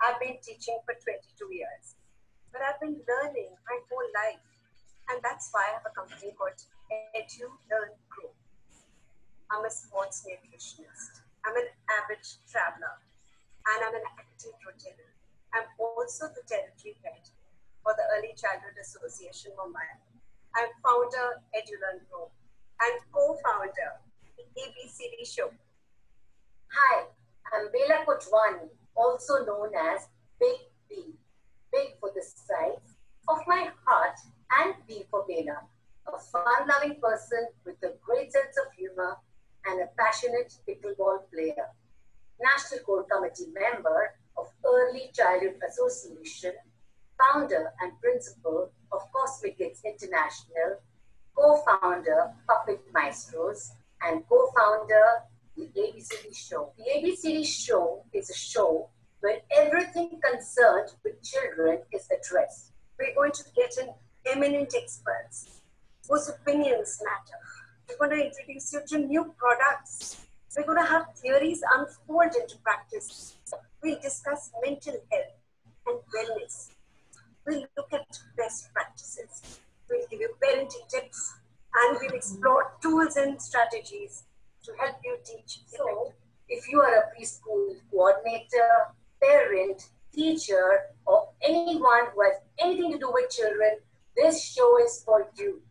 I've been teaching for 22 years, but I've been learning my whole life. And that's why I have a company called Edu Learn Grow. I'm a sports nutritionist. I'm an avid traveler, and I'm an active rotator. I'm also the territory head for the Early Childhood Association Mumbai. I'm founder Edu Learn Grow and co-founder the ABCD Show. Hi, I'm Bela Kotwani, also known as Big B. Big for the size of my heart and B for Bela. A fun-loving person with a great sense of humor and a passionate pickleball player. National Core Committee member of Early Childhood Association, founder and principal of Cosmic Kids International, co-founder Puppet Maestros, and co-founder the ABCD Show. The ABCD Show is a show where everything concerned with children is addressed. We're going to get in eminent experts whose opinions matter. We're going to introduce you to new products. We're going to have theories unfold into practice. We'll discuss mental health and wellness. We'll look at best practices. We'll give you parenting tips, and we'll explore tools and strategies to help you teach. So, if you are a preschool coordinator, parent, teacher, or anyone who has anything to do with children, this show is for you.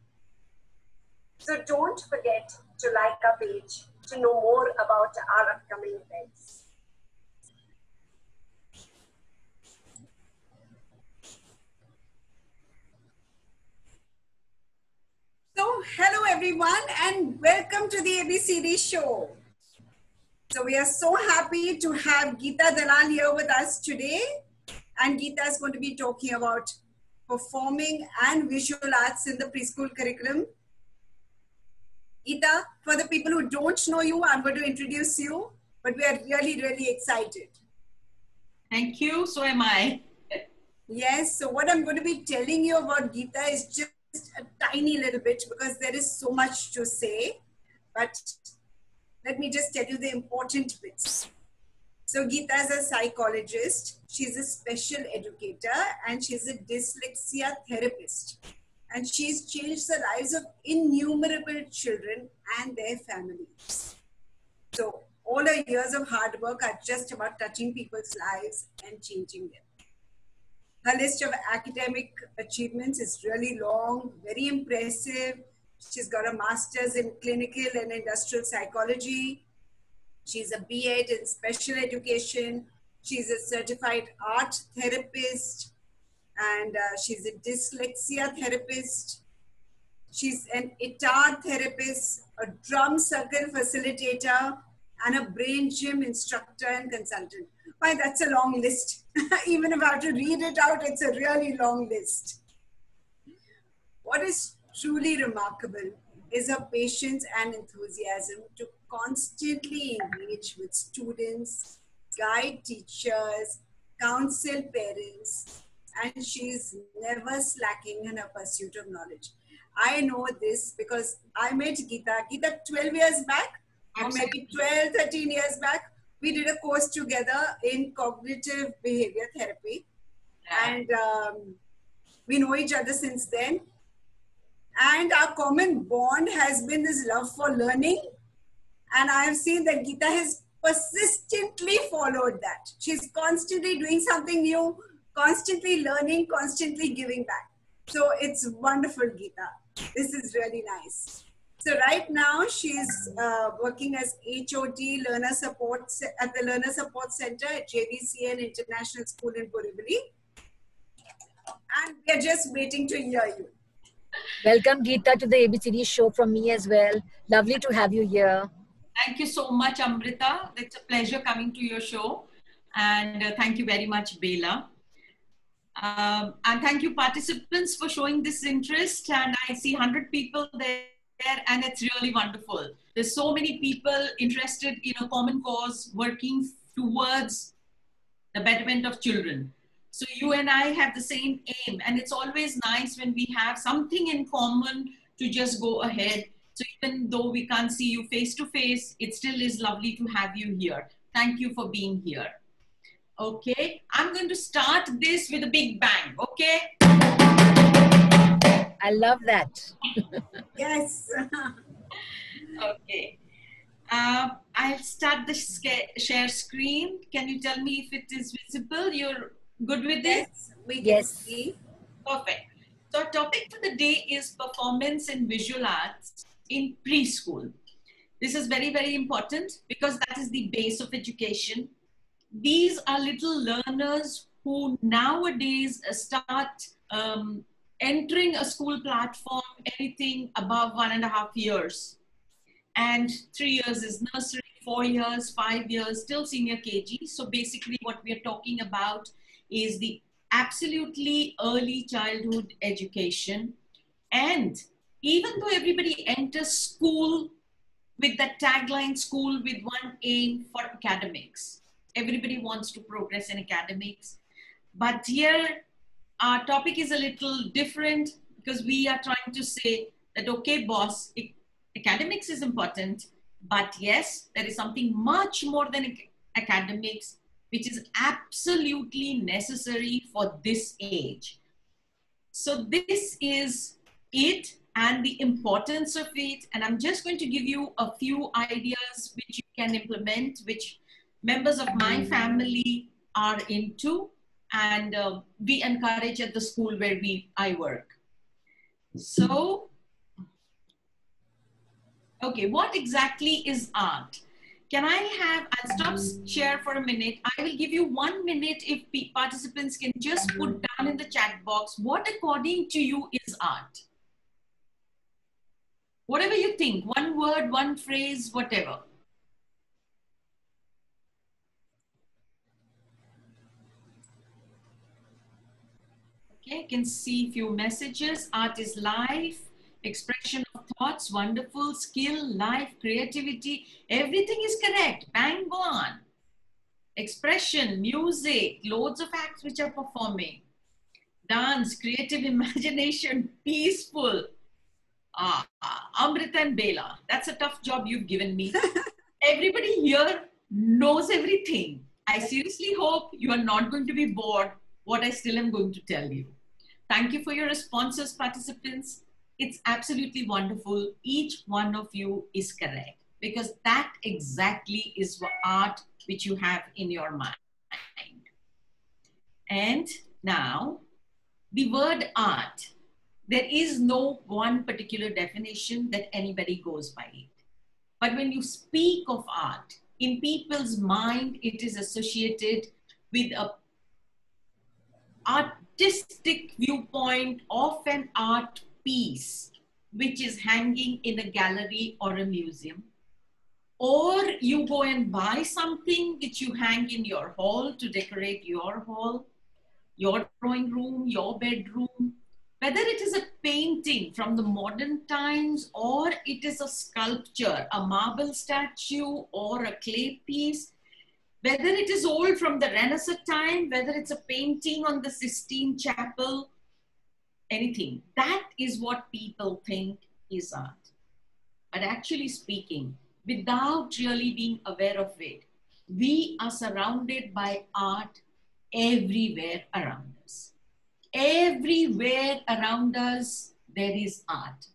So don't forget to like our page to know more about our upcoming events. So hello everyone and welcome to the ABCD show. So we are so happy to have Geeta Dalal here with us today. And Geeta is going to be talking about performing and visual arts in the preschool curriculum. Geeta, for the people who don't know you, I'm going to introduce you, but we are really, really excited. Thank you. So am I. Yes. So what I'm going to be telling you about Geeta is just a tiny little bit because there is so much to say, but let me just tell you the important bits. So Geeta is a psychologist. She's a special educator and she's a dyslexia therapist. And she's changed the lives of innumerable children and their families. So all her years of hard work are just about touching people's lives and changing them. Her list of academic achievements is really long, very impressive. She's got a master's in clinical and industrial psychology. She's a B.Ed in special education. She's a certified art therapist. And she's a dyslexia therapist. She's an ITAR therapist, a drum circle facilitator, and a brain gym instructor and consultant. Why, that's a long list. Even if I have to read it out, it's a really long list. What is truly remarkable is her patience and enthusiasm to constantly engage with students, guide teachers, counsel parents, and she's never slacking in her pursuit of knowledge. I know this because I met Geeta 12 years back, or maybe 12, 13 years back. We did a course together in cognitive behavior therapy. And we know each other since then. And our common bond has been this love for learning. And I have seen that Geeta has persistently followed that. She's constantly doing something new, constantly learning, constantly giving back. So it's wonderful, Geeta. This is really nice. So right now she's working as HOD Learner Support at the Learner Support Center at JVCN International School in Borivali. And we're just waiting to hear you. Welcome, Geeta, to the ABCD show from me as well. Lovely to have you here. Thank you so much, Amrita. It's a pleasure coming to your show. And thank you very much, Bela. And thank you, participants, for showing this interest. And I see 100 people there, and it's really wonderful. There's so many people interested in a common cause, working towards the betterment of children. So you and I have the same aim, and it's always nice when we have something in common to just go ahead. So even though we can't see you face to face, it still is lovely to have you here. Thank you for being here. Okay, I'm going to start this with a big bang, okay? I love that. Yes. Okay. I'll start the share screen. Can you tell me if it is visible? You're good with this? Yes, we can Yes. see. Perfect. So our topic for the day is performance in visual arts in preschool. This is very, very important because that is the base of education. These are little learners who nowadays start entering a school platform anything above 1.5 years. And 3 years is nursery, 4 years, 5 years, till senior KG. So basically what we are talking about is the absolutely early childhood education. And even though everybody enters school with that tagline, school with one aim for academics, everybody wants to progress in academics. But here, our topic is a little different because we are trying to say that, okay, boss, academics is important, but yes, there is something much more than academics, which is absolutely necessary for this age. So this is it and the importance of it. And I'm just going to give you a few ideas which you can implement, which members of my family are into, and we encourage at the school where I work. So, okay, what exactly is art? Can I have, I'll stop share for a minute. I will give you 1 minute if participants can just put down in the chat box, what according to you is art? Whatever you think, one word, one phrase, whatever. Okay, I can see a few messages. Art is life, expression of thoughts, wonderful, skill, life, creativity, everything is correct, bang on. Expression, music, loads of acts which are performing. Dance, creative imagination, peaceful. Amrita and Bela, that's a tough job you've given me. Everybody here knows everything. I seriously hope you are not going to be bored what I still am going to tell you. Thank you for your responses, participants. It's absolutely wonderful. Each one of you is correct because that exactly is what art which you have in your mind. And now, the word art, there is no one particular definition that anybody goes by it. But when you speak of art, in people's mind, it is associated with an artistic viewpoint of an art piece, which is hanging in a gallery or a museum. Or you go and buy something which you hang in your hall to decorate your hall, your drawing room, your bedroom. Whether it is a painting from the modern times or it is a sculpture, a marble statue or a clay piece, whether it is old from the Renaissance time, whether it's a painting on the Sistine Chapel, anything, that is what people think is art. But actually speaking, without really being aware of it, we are surrounded by art everywhere around us. Everywhere around us, there is art.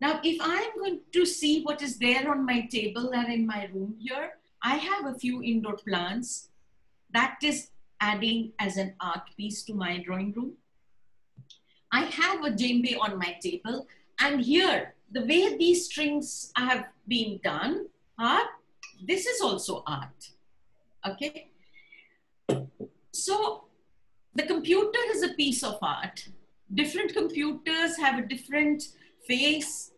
Now, if I'm going to see what is there on my table and in my room here, I have a few indoor plants that is adding as an art piece to my drawing room. I have a djembe on my table, and here, the way these strings have been done, this is also art, okay? So, the computer is a piece of art. Different computers have a different face,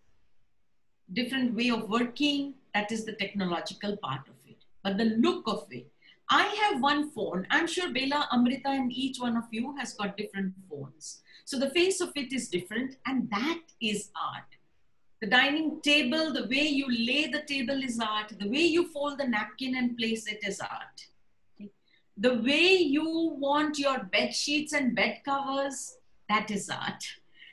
different way of working. That is the technological part of it. But the look of it, I have one phone. I'm sure Bela, Amrita, and each one of you has got different phones. So the face of it is different, and that is art. The dining table, the way you lay the table is art. The way you fold the napkin and place it is art. The way you want your bed sheets and bed covers, that is art.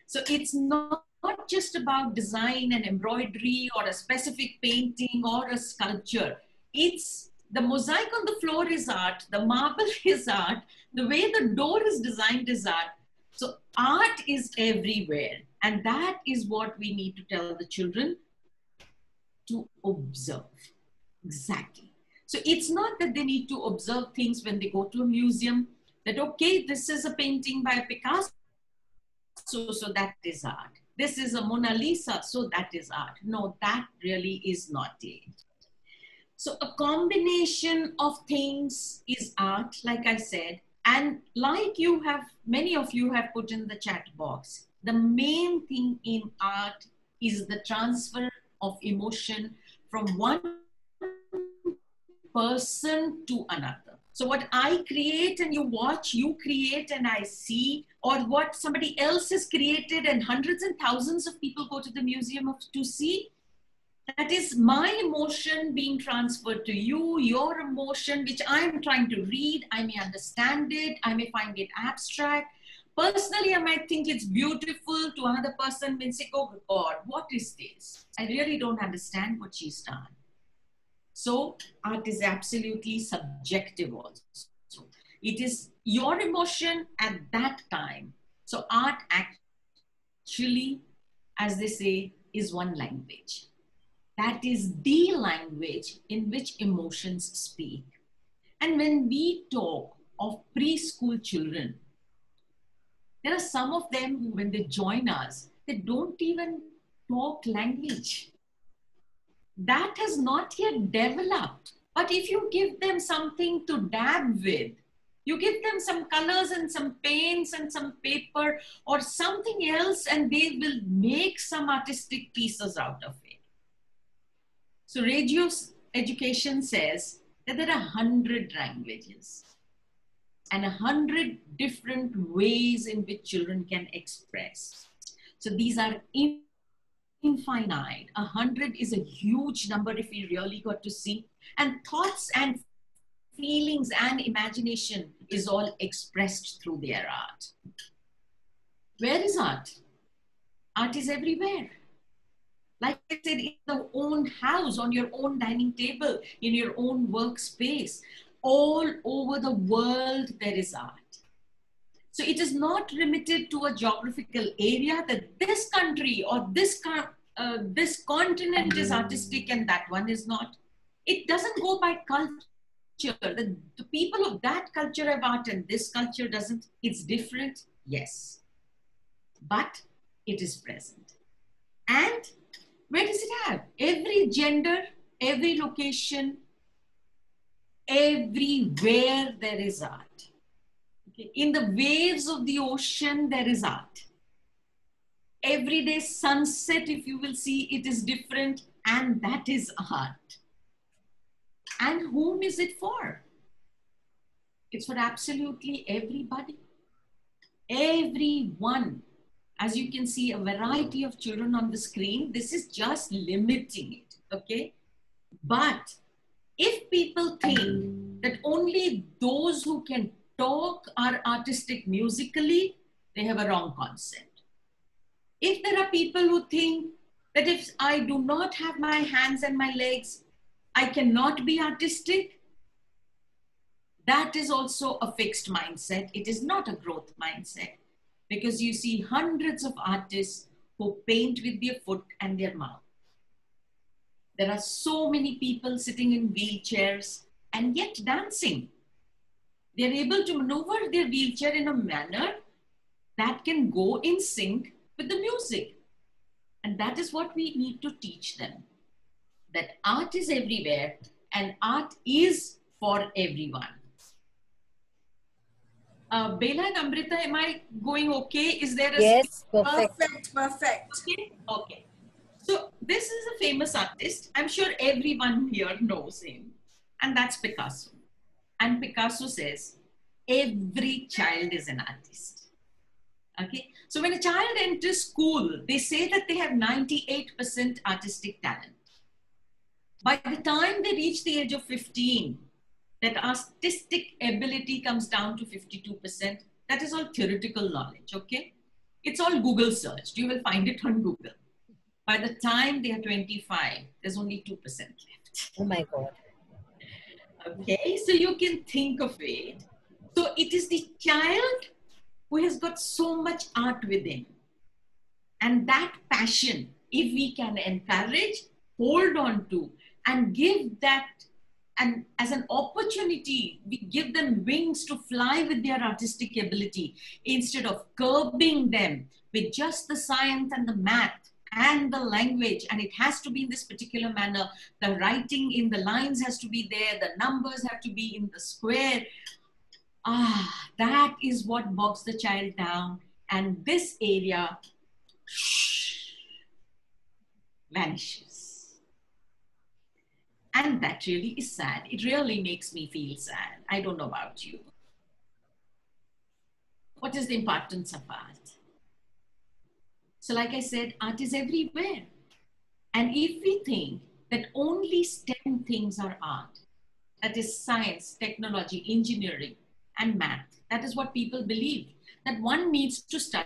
So it's not just about design and embroidery or a specific painting or a sculpture. It's The mosaic on the floor is art. The marble is art. The way the door is designed is art. So art is everywhere. And that is what we need to tell the children to observe. Exactly. So it's not that they need to observe things when they go to a museum, that, okay, this is a painting by Picasso, so that is art. This is a Mona Lisa, so that is art. No, that really is not it. So a combination of things is art, like I said, and like you have, many of you have put in the chat box, the main thing in art is the transfer of emotion from one person to another. So what I create and you watch, you create and I see, or what somebody else has created and hundreds and thousands of people go to the museum to see, that is my emotion being transferred to you, your emotion, which I'm trying to read. I may understand it. I may find it abstract. Personally, I might think it's beautiful. To another person, may say, oh God, what is this? I really don't understand what she's done. So art is absolutely subjective also. It is your emotion at that time. So art actually, as they say, is one language. That is the language in which emotions speak. And when we talk of preschool children, there are some of them who, when they join us, they don't even talk language. That has not yet developed. But if you give them something to dab with, you give them some colors and some paints and some paper or something else, and they will make some artistic pieces out of it. So Radio Education says that there are 100 languages and 100 different ways in which children can express. So these are infinite. 100 is a huge number if we really got to see. And thoughts and feelings and imagination is all expressed through their art. Where is art? Art is everywhere. Like I said, in your own house, on your own dining table, in your own workspace, all over the world, there is art. So it is not limited to a geographical area that this country or this continent is artistic and that one is not. It doesn't go by culture. The people of that culture have art and this culture doesn't. It's different, yes. But it is present. And where does it have? Every gender, every location, everywhere there is art. Okay. In the waves of the ocean, there is art. Everyday sunset, if you will see, it is different, and that is art. And whom is it for? It's for absolutely everybody. Everyone. As you can see, a variety of children on the screen. This is just limiting it, okay? But if people think that only those who can talk are artistic musically, they have a wrong concept. If there are people who think that if I do not have my hands and my legs, I cannot be artistic, that is also a fixed mindset. It is not a growth mindset. Because you see hundreds of artists who paint with their foot and their mouth. There are so many people sitting in wheelchairs and yet dancing. They're able to maneuver their wheelchair in a manner that can go in sync with the music. And that is what we need to teach them. That art is everywhere and art is for everyone. Bela and Amrita, am I going okay? Is there a... Yes, perfect. Perfect. Okay, okay. So this is a famous artist. I'm sure everyone here knows him. And that's Picasso. And Picasso says, every child is an artist. Okay. So when a child enters school, they say that they have 98% artistic talent. By the time they reach the age of 15, that artistic ability comes down to 52%. That is all theoretical knowledge, okay? It's all Google searched. You will find it on Google. By the time they are 25, there's only 2% left. Oh my God. Okay, so you can think of it. So it is the child who has got so much art within. And that passion, if we can encourage, hold on to, and give that, and as an opportunity, we give them wings to fly with their artistic ability instead of curbing them with just the science and the math and the language, and it has to be in this particular manner. The writing in the lines has to be there, the numbers have to be in the square. That is what bogs the child down, and this area vanishes. And that really is sad. It really makes me feel sad. I don't know about you. What is the importance of art? So like I said, art is everywhere. And if we think that only STEM things are art, that is science, technology, engineering, and math, that is what people believe, that one needs to study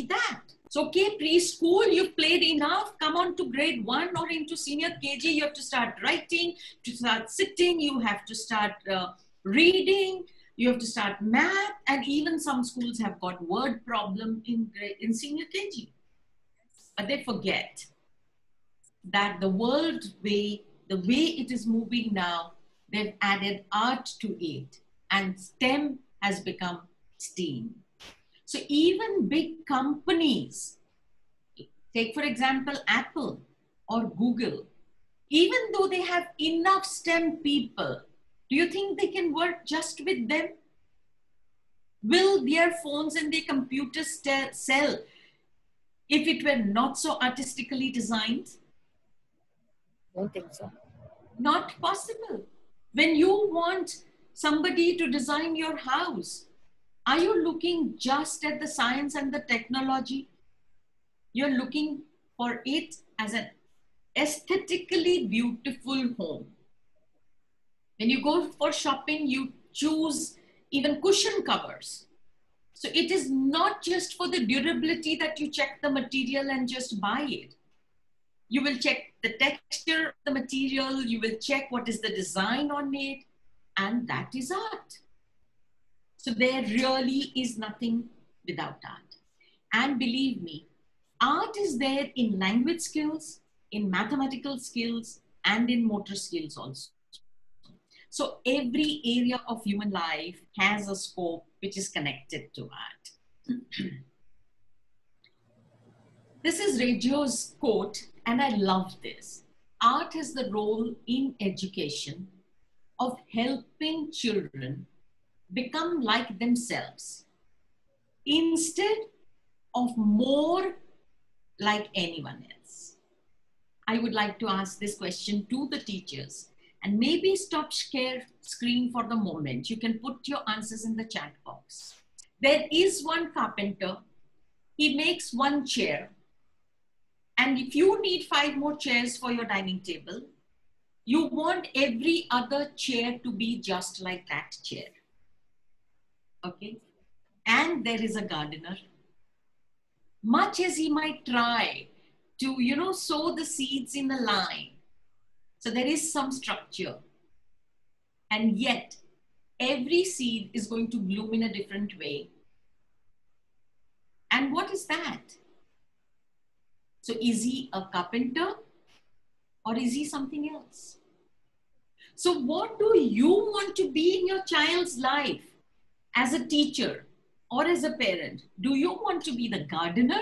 that. So, okay, preschool, you've played enough, come on to grade 1 or into senior KG, you have to start writing, to start sitting, you have to start reading, you have to start math, and even some schools have got word problem in senior KG. But they forget that the world way, the way it is moving now, they've added art to it, and STEM has become STEAM. So even big companies, take for example, Apple or Google, even though they have enough STEM people, do you think they can work just with them? Will their phones and their computers sell if it were not so artistically designed? Don't think so. Not possible. When you want somebody to design your house, are you looking just at the science and the technology? You're looking for it as an aesthetically beautiful home. When you go for shopping, you choose even cushion covers. So it is not just for the durability that you check the material and just buy it. You will check the texture of the material, you will check what is the design on it, and that is art. So there really is nothing without art. And believe me, art is there in language skills, in mathematical skills, and in motor skills also. So every area of human life has a scope which is connected to art. This is Reggio's quote, and I love this. Art has the role in education of helping children become like themselves instead of more like anyone else. I would like to ask this question to the teachers, and maybe stop share screen for the moment. You can put your answers in the chat box. There is one carpenter, he makes one chair, and if you need 5 more chairs for your dining table, you want every other chair to be just like that chair. Okay? And there is a gardener. Much as he might try to, sow the seeds in a line, so there is some structure. And yet, every seed is going to bloom in a different way. And what is that? So is he a carpenter or is he something else? So what do you want to be in your child's life as a teacher or as a parent? Do you want to be the gardener?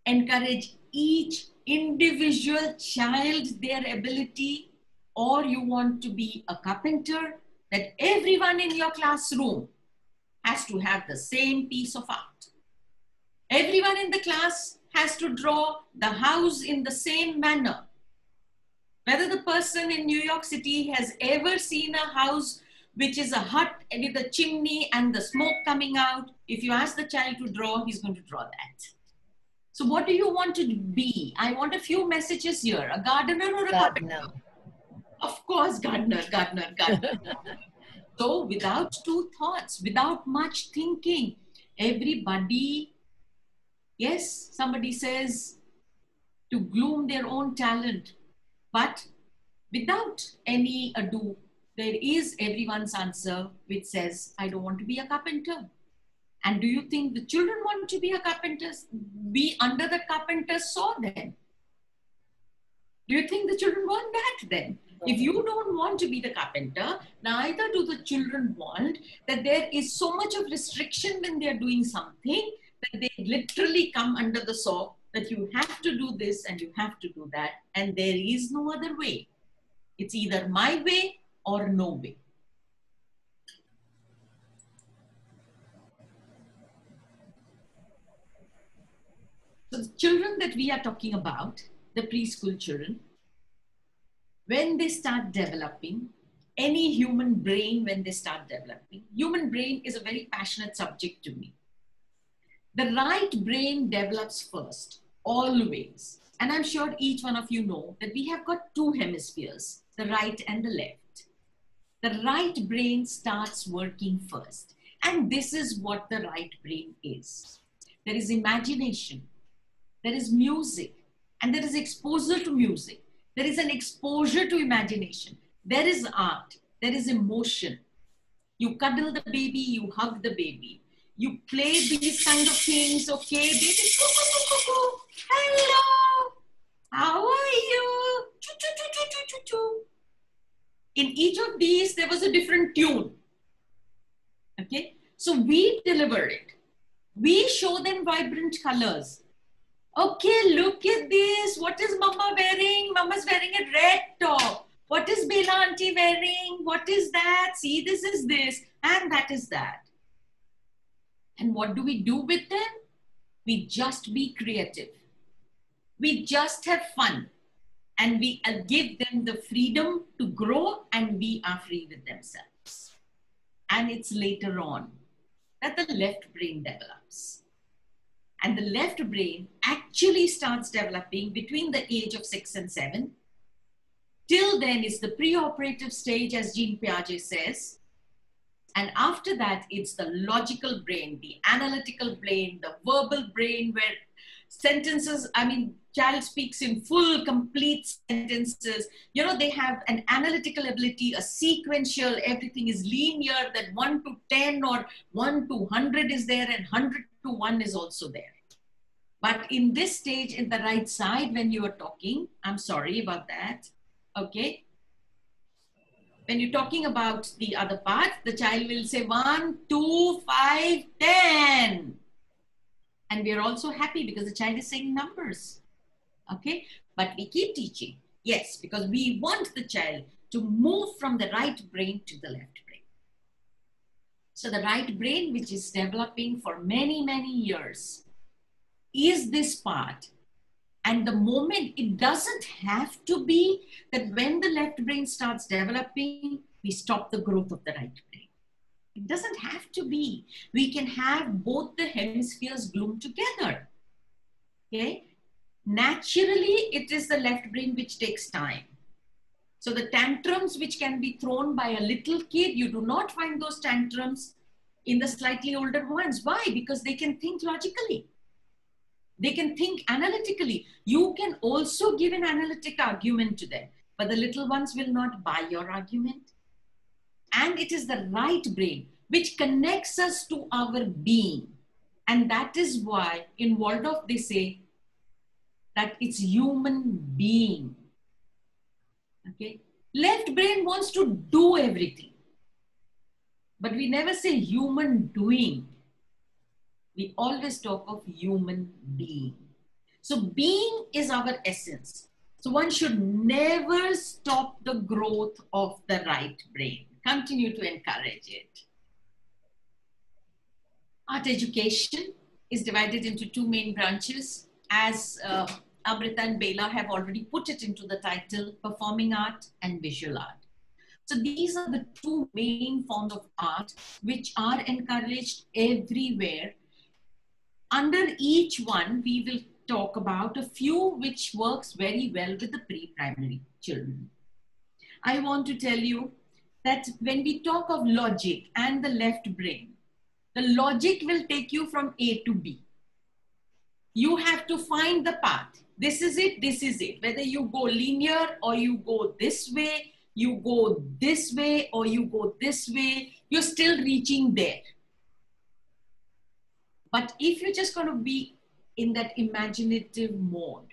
Encourage each individual child, their ability, or you want to be a carpenter that everyone in your classroom has to have the same piece of art. Everyone in the class has to draw the house in the same manner. Whether the person in New York City has ever seen a house which is a hut with a chimney and the smoke coming out, if you ask the child to draw, he's going to draw that. So what do you want to be? I want a few messages here. A gardener or a carpenter? Of course, gardener. So without 2 thoughts, without much thinking, everybody, yes, somebody says to gloom their own talent, but without any ado, there is everyone's answer which says, I don't want to be a carpenter. And do you think the children want to be a carpenter? Be under the carpenter's saw then? Do you think the children want that then? If you don't want to be the carpenter, neither do the children want that there is so much of restriction when they are doing something that they literally come under the saw that you have to do this and you have to do that. And there is no other way. It's either my way or no way. So the children that we are talking about, the preschool children, when they start developing, any human brain, when they start developing, human brain is a very passionate subject to me. The right brain develops first, always. And I'm sure each one of you know that we have got two hemispheres, the right and the left. The right brain starts working first. And this is what the right brain is. There is imagination, there is music, and there is exposure to music. There is an exposure to imagination. There is art. There is emotion. You cuddle the baby, you hug the baby. You play these kind of things, okay? Baby, hello, how are you? Choo, choo, choo, choo, choo, choo, choo. In each of these, there was a different tune, okay? So we deliver it. We show them vibrant colors. Okay, look at this. What is Mama wearing? Mama's wearing a red top. What is Bela auntie wearing? What is that? See, this is this and that is that. And what do we do with them? We just be creative. We just have fun. And we give them the freedom to grow and be are free with themselves. And it's later on that the left brain develops. And the left brain actually starts developing between the age of 6 and 7. Till then is the preoperative stage, as Jean Piaget says. And after that, it's the logical brain, the analytical brain, the verbal brain, where sentences, child speaks in full, complete sentences. You know, they have an analytical ability, a sequential, everything is linear, that 1 to 10 or 1 to 100 is there and 100 to 1 is also there. But in this stage, in the right side, when you are talking, I'm sorry about that, okay? When you're talking about the other part, the child will say 1, 2, 5, 10. And we are also happy because the child is saying numbers, okay? But we keep teaching, yes, because we want the child to move from the right brain to the left brain. So the right brain, which is developing for many, many years, is this part. And the moment, it doesn't have to be that when the left brain starts developing, we stop the growth of the right brain. It doesn't have to be. We can have both the hemispheres bloom together. Okay? Naturally, it is the left brain which takes time. So the tantrums which can be thrown by a little kid, you do not find those tantrums in the slightly older ones. Why? Because they can think logically. They can think analytically. You can also give an analytic argument to them, but the little ones will not buy your argument. And it is the right brain which connects us to our being. And that is why in Waldorf they say that it's human being. Okay? Left brain wants to do everything. But we never say human doing. We always talk of human being. So being is our essence. So one should never stop the growth of the right brain. Continue to encourage it. Art education is divided into two main branches, as Amrita and Bela have already put it into the title, performing art and visual art. So these are the two main forms of art which are encouraged everywhere. Under each one, we will talk about a few which works very well with the pre-primary children. I want to tell you that when we talk of logic and the left brain, the logic will take you from A to B. You have to find the path. This is it, this is it. Whether you go linear or you go this way, you go this way or you go this way, you're still reaching there. But if you're just going to be in that imaginative mode,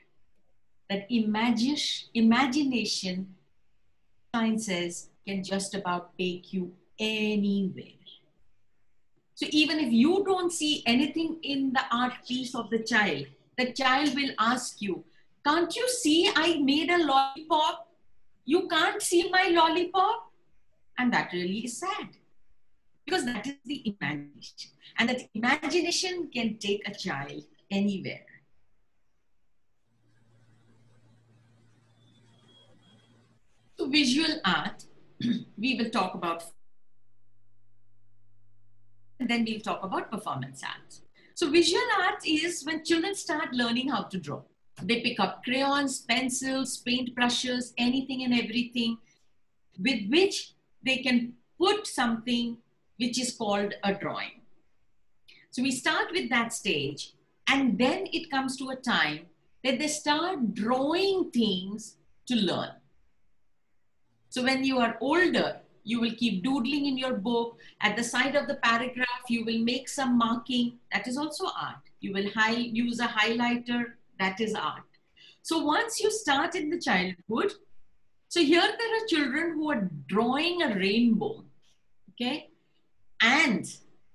that imagination, science says, can just about take you anywhere. So even if you don't see anything in the art piece of the child will ask you, can't you see I made a lollipop? You can't see my lollipop? And that really is sad. Because that is the imagination. And that imagination can take a child anywhere. So visual art, we will talk about, and then we'll talk about performance art. So visual art is when children start learning how to draw. They pick up crayons, pencils, paint brushes, anything and everything with which they can put something which is called a drawing. So we start with that stage, and then it comes to a time that they start drawing things to learn. So when you are older, you will keep doodling in your book. At the side of the paragraph, you will make some marking. That is also art. You will use a highlighter. That is art. So once you start in the childhood, so here there are children who are drawing a rainbow, okay? And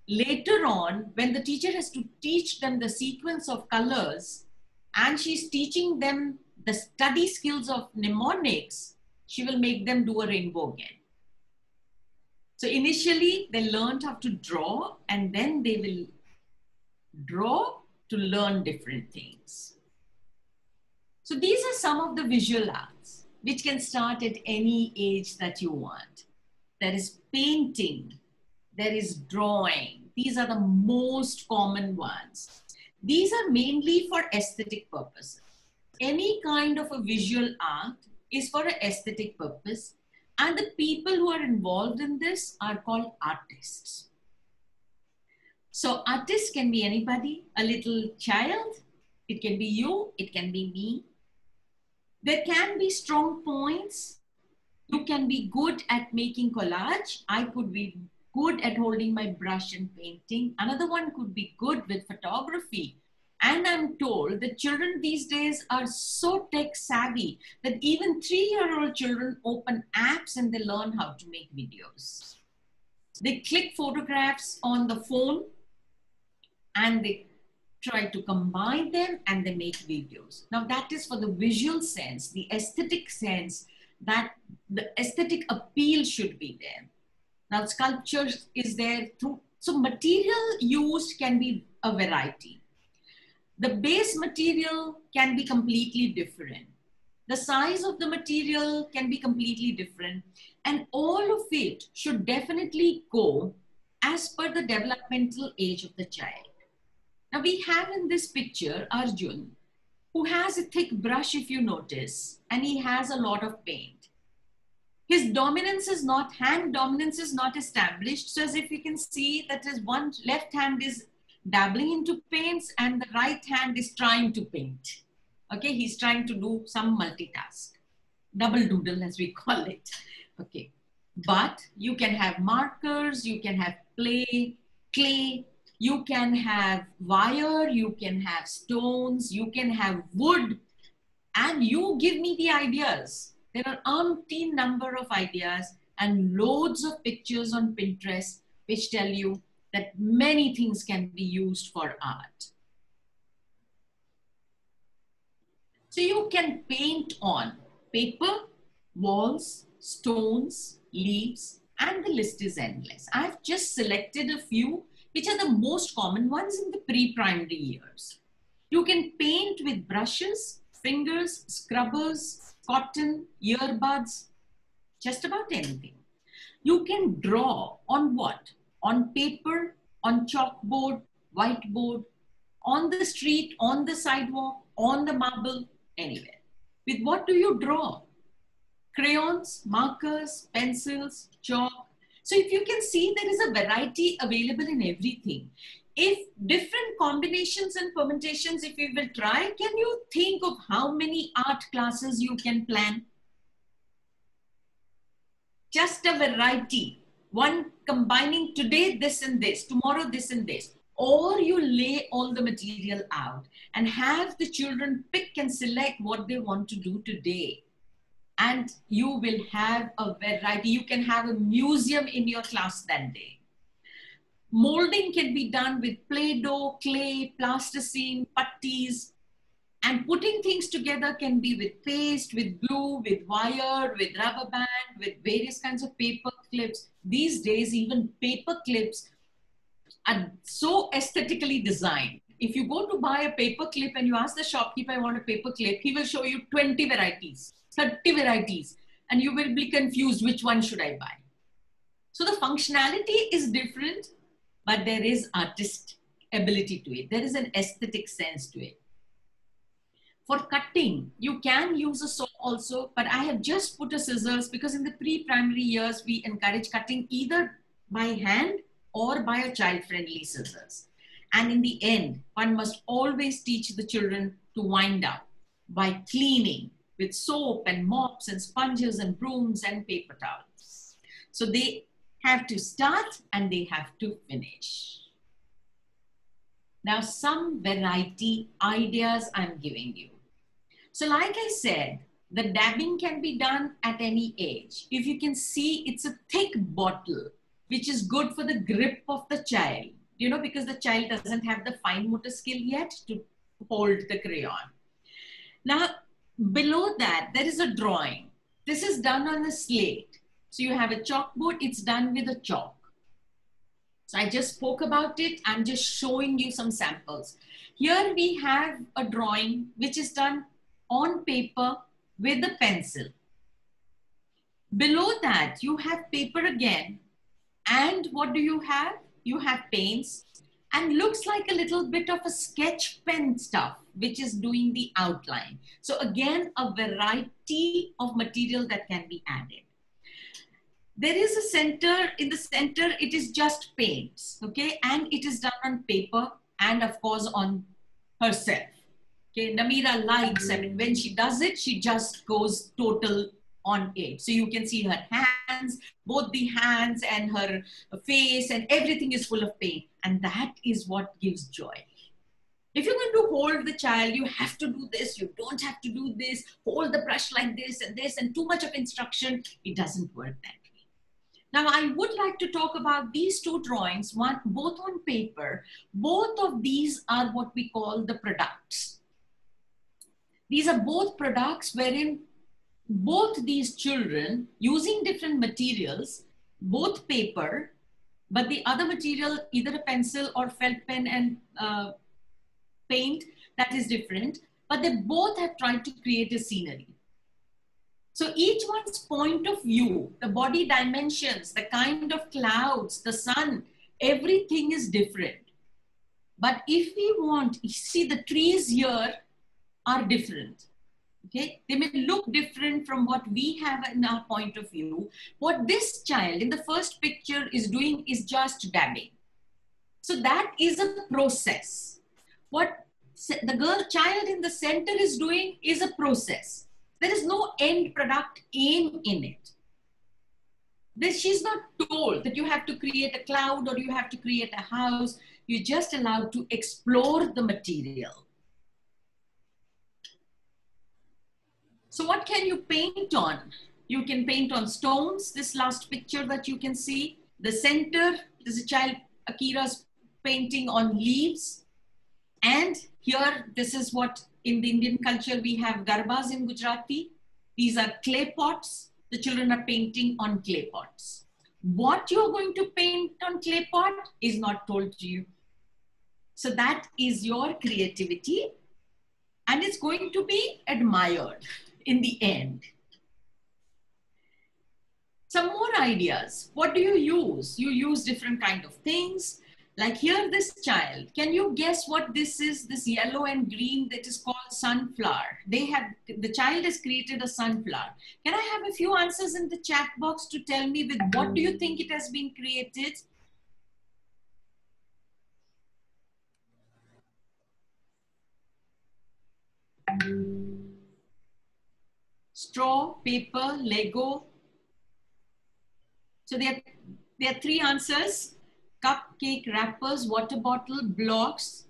later on, when the teacher has to teach them the sequence of colors, and she's teaching them the study skills of mnemonics, she will make them do a rainbow again. So initially, they learned how to draw, and then they will draw to learn different things. So these are some of the visual arts, which can start at any age that you want. There is painting, there is drawing. These are the most common ones. These are mainly for aesthetic purposes. Any kind of a visual art is for an aesthetic purpose, and the people who are involved in this are called artists. So artists can be anybody, a little child, it can be you, it can be me. There can be strong points. You can be good at making collage. I could be good at holding my brush and painting. Another one could be good with photography. And I'm told that children these days are so tech savvy that even 3-year-old children open apps and they learn how to make videos. They click photographs on the phone and they try to combine them and they make videos. Now that is for the visual sense, the aesthetic sense, that the aesthetic appeal should be there. Now sculpture is there too. So material used can be a variety. The base material can be completely different. The size of the material can be completely different. And all of it should definitely go as per the developmental age of the child. Now we have in this picture Arjun, who has a thick brush if you notice, and he has a lot of paint. His dominance is not, hand dominance is not established. So as if you can see that his one left hand is dabbling into paints and the right hand is trying to paint. Okay, he's trying to do some multitask, double doodle as we call it. Okay, but you can have markers, you can have clay, you can have wire, you can have stones, you can have wood, and you give me the ideas. There are umpteen number of ideas and loads of pictures on Pinterest which tell you that many things can be used for art. So you can paint on paper, walls, stones, leaves, and the list is endless. I've just selected a few which are the most common ones in the pre-primary years. You can paint with brushes, fingers, scrubbers, cotton, earbuds, just about anything. You can draw on what? On paper, on chalkboard, whiteboard, on the street, on the sidewalk, on the marble, anywhere. With what do you draw? Crayons, markers, pencils, chalk. So if you can see, there is a variety available in everything. if different combinations and permutations, if you will try, can you think of how many art classes you can plan? Just a variety. One combining today this and this, tomorrow this and this. Or you lay all the material out and have the children pick and select what they want to do today. And you will have a variety. You can have a museum in your class that day. Molding can be done with Play-Doh, clay, plasticine, putties. And putting things together can be with paste, with glue, with wire, with rubber band, with various kinds of paper clips. These days, even paper clips are so aesthetically designed. If you go to buy a paper clip and you ask the shopkeeper, I want a paper clip, he will show you 20 varieties, 30 varieties, and you will be confused, which one should I buy? So the functionality is different, but there is artistic ability to it. There is an aesthetic sense to it. For cutting, you can use a saw also, but I have just put a scissors because in the pre-primary years, we encourage cutting either by hand or by a child-friendly scissors. And in the end, one must always teach the children to wind up by cleaning with soap and mops and sponges and brooms and paper towels. So they have to start and they have to finish. Now, some variety ideas I'm giving you. So like I said, the dabbing can be done at any age. If you can see, it's a thick bottle, which is good for the grip of the child, you know, because the child doesn't have the fine motor skill yet to hold the crayon. Now, below that, there is a drawing. This is done on a slate. So you have a chalkboard, it's done with a chalk. So I just spoke about it. I'm just showing you some samples. Here we have a drawing which is done on paper with a pencil. Below that, you have paper again. And what do you have? You have paints and looks like a little bit of a sketch pen stuff, which is doing the outline. So again, a variety of material that can be added. There is a center, in the center, it is just paints, okay? And it is done on paper and of course on herself. Okay, Namira likes, I mean, when she does it, she just goes total on it. So you can see her hands, both the hands and her face and everything is full of paint. And that is what gives joy. If you're going to hold the child, you have to do this, you don't have to do this, hold the brush like this, and too much of instruction, it doesn't work that way. Now, I would like to talk about these two drawings, both on paper. Both of these are what we call the products. These are both products wherein both these children, using different materials, both paper, but the other material, either a pencil or felt pen and paint, that is different, but they both have tried to create a scenery. So each one's point of view, the body dimensions, the kind of clouds, the sun, everything is different. But if we want, you see the trees here are different. Okay, they may look different from what we have in our point of view. What this child in the first picture is doing is just dabbing. So that is a process. What the child in the center is doing is a process. There is no end product aim in it. She's not told that you have to create a cloud or you have to create a house. You're just allowed to explore the material. So what can you paint on? You can paint on stones. This last picture that you can see, the center, there's a child, Akira's painting on leaves. And here, this is what in the Indian culture, we have garbas in Gujarati. These are clay pots. The children are painting on clay pots. What you're going to paint on clay pot is not told to you. So that is your creativity. And it's going to be admired in the end. Some more ideas. What do you use? You use different kind of things. Like here, this child, can you guess what this is? This yellow and green that is called sunflower. The child has created a sunflower. Can I have a few answers in the chat box to tell me with what do you think it has been created? straw, paper, Lego. So there are three answers: cupcake wrappers, water bottle, blocks.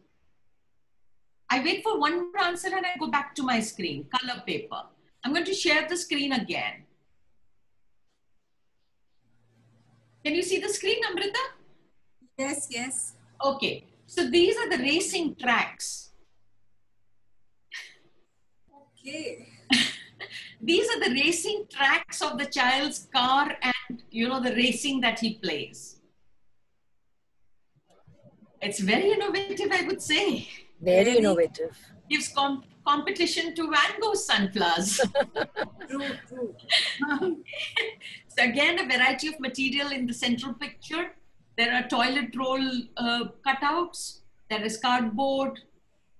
I wait for one more answer and I go back to my screen, color paper. I'm going to share the screen again. Can you see the screen, Amrita? Yes, yes. Okay, so these are the racing tracks. Okay. These are the racing tracks of the child's car and, you know, the racing that he plays. It's very innovative, I would say. Very innovative. Gives competition to Van Gogh's sunflowers. True, true. So again, a variety of material in the central picture. There are toilet roll cutouts. There is cardboard.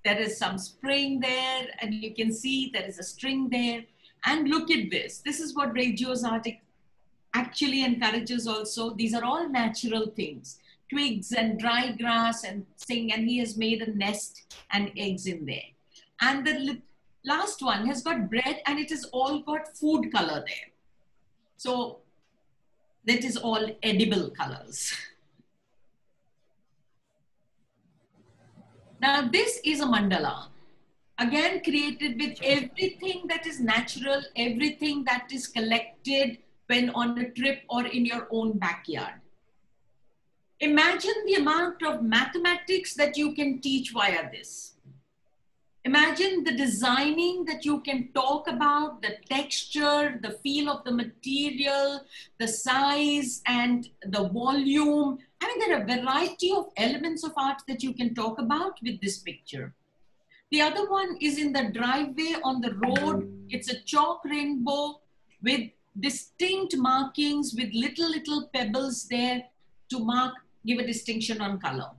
There is some spring there. And you can see there is a string there. And look at this. This is what Reggio's art actually encourages also. These are all natural things. Twigs and dry grass and thing. And he has made a nest and eggs in there. And the last one has got bread and it has all got food color there. So that is all edible colors. Now this is a mandala. Again, created with everything that is natural, everything that is collected when on a trip or in your own backyard. Imagine the amount of mathematics that you can teach via this. Imagine the designing that you can talk about, the texture, the feel of the material, the size and the volume. I mean, there are a variety of elements of art that you can talk about with this picture. The other one is in the driveway on the road. It's a chalk rainbow with distinct markings with little pebbles there to give a distinction on color.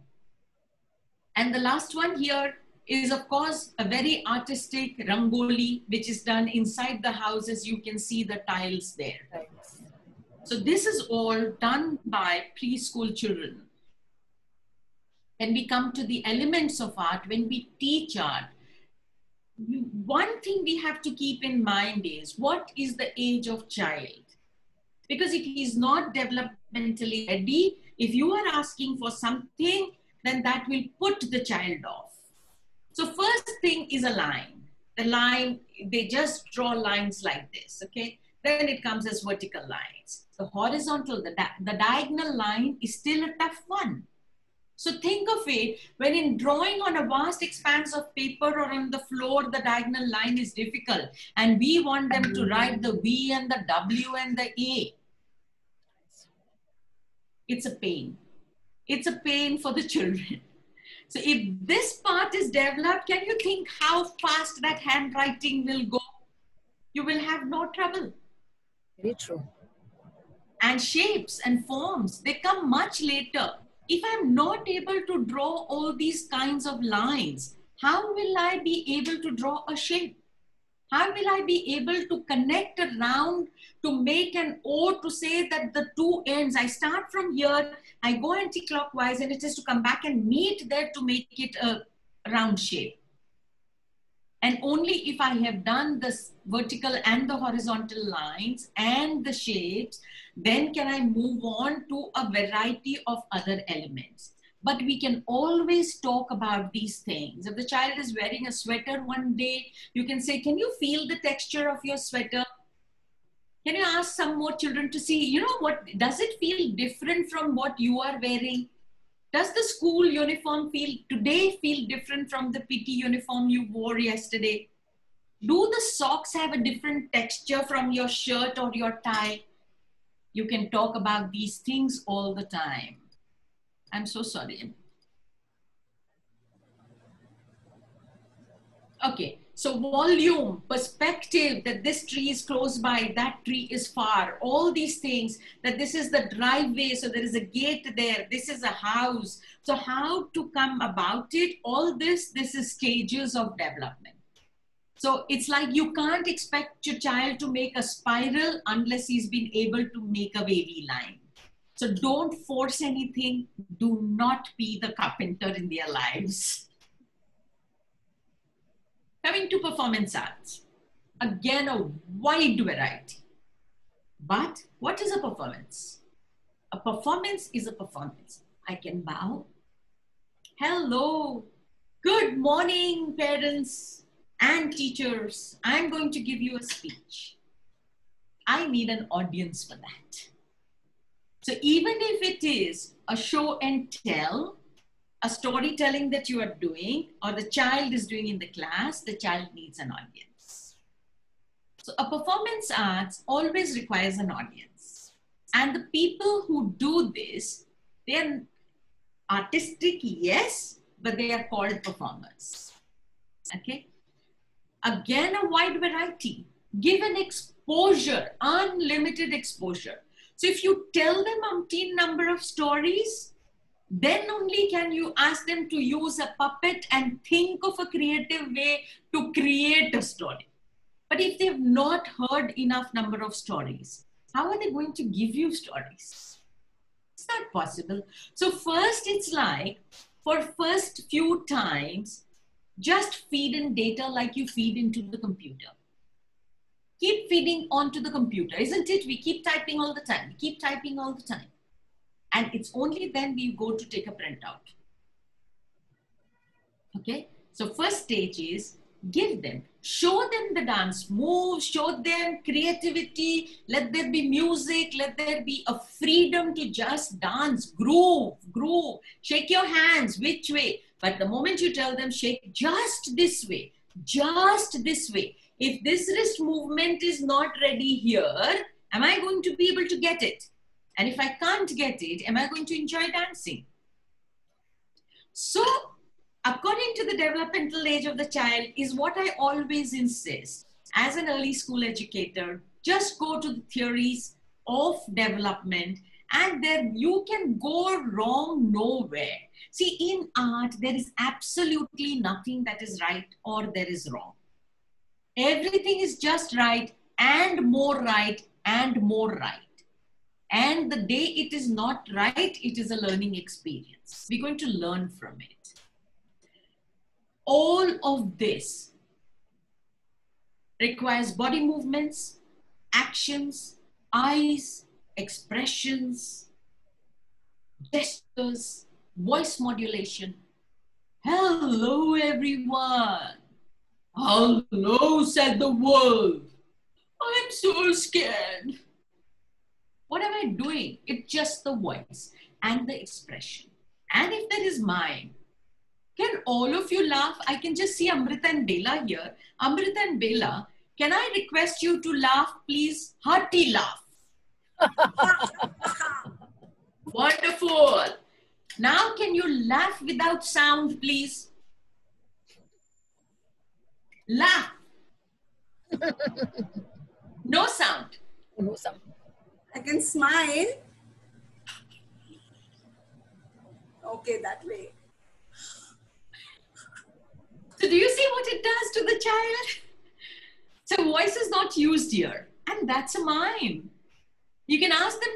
And the last one here is, of course, a very artistic rangoli, which is done inside the house, as you can see the tiles there. Right. So this is all done by preschool children. When we come to the elements of art, when we teach art, one thing we have to keep in mind is what is the age of child? Because if he is not developmentally ready, if you are asking for something, then that will put the child off. So first thing is a line. The line, they just draw lines like this, okay? Then it comes as vertical lines. The horizontal, the diagonal line is still a tough one. So think of it, when in drawing on a vast expanse of paper or on the floor, the diagonal line is difficult. And we want them to write the V and the W and the A. It's a pain. It's a pain for the children. So if this part is developed, can you think how fast that handwriting will go? You will have no trouble. Very true. And shapes and forms, they come much later. If I'm not able to draw all these kinds of lines, how will I be able to draw a shape? How will I be able to connect a round to make an O to say that the two ends, I start from here, I go anti-clockwise and it is to come back and meet there to make it a round shape. And only if I have done the vertical and the horizontal lines and the shapes, then can I move on to a variety of other elements. But we can always talk about these things. If the child is wearing a sweater one day, you can say, can you feel the texture of your sweater? Can you ask some more children to see, you know what, does it feel different from what you are wearing? Does the school uniform today feel different from the PT uniform you wore yesterday? Do the socks have a different texture from your shirt or your tie? You can talk about these things all the time. I'm so sorry. Okay, so volume, perspective, that this tree is close by, that tree is far, all these things, that this is the driveway, so there is a gate there, this is a house. So how to come about it, all this is stages of development. So it's like you can't expect your child to make a spiral unless he's been able to make a wavy line. So don't force anything. Do not be the carpenter in their lives. Coming to performance arts. Again, a wide variety. But what is a performance? A performance is a performance. I can bow. Hello. Good morning, parents and teachers. I'm going to give you a speech. I need an audience for that. So even if it is a show and tell, a storytelling that you are doing, or the child is doing in the class, the child needs an audience. So a performance arts always requires an audience. And the people who do this, they're artistic, yes, but they are called performers. Okay? Again, a wide variety. Give an exposure, unlimited exposure. So if you tell them umpteen number of stories, then only can you ask them to use a puppet and think of a creative way to create a story. But if they've not heard enough number of stories, how are they going to give you stories? It's not possible. So first it's like, for first few times, just feed in data like you feed into the computer. Keep feeding onto the computer, isn't it? We keep typing all the time. We keep typing all the time. And it's only then we go to take a printout. Okay? So first stage is give them, show them the dance moves, show them creativity, let there be music, let there be a freedom to just dance, groove, shake your hands, which way. But the moment you tell them shake just this way, if this wrist movement is not ready here, am I going to be able to get it? And if I can't get it, am I going to enjoy dancing? So, according to the developmental age of the child is what I always insist. As an early school educator, just go to the theories of development and then you can go wrong nowhere. See, in art, there is absolutely nothing that is right or there is wrong. Everything is just right and more right and more right. And the day it is not right, it is a learning experience. We're going to learn from it. All of this requires body movements, actions, eyes, expressions, gestures, voice modulation. Hello, everyone. Hello, said the wolf. I'm so scared. What am I doing? It's just the voice and the expression. And if there is mine, can all of you laugh? I can just see Amrita and Bela here. Amrita and Bela, can I request you to laugh, please? Hearty laugh. Wonderful. Now, can you laugh without sound, please? Laugh. No sound. No sound. I can smile. Okay, that way. So do you see what it does to the child? So voice is not used here. And that's a mime. You can ask them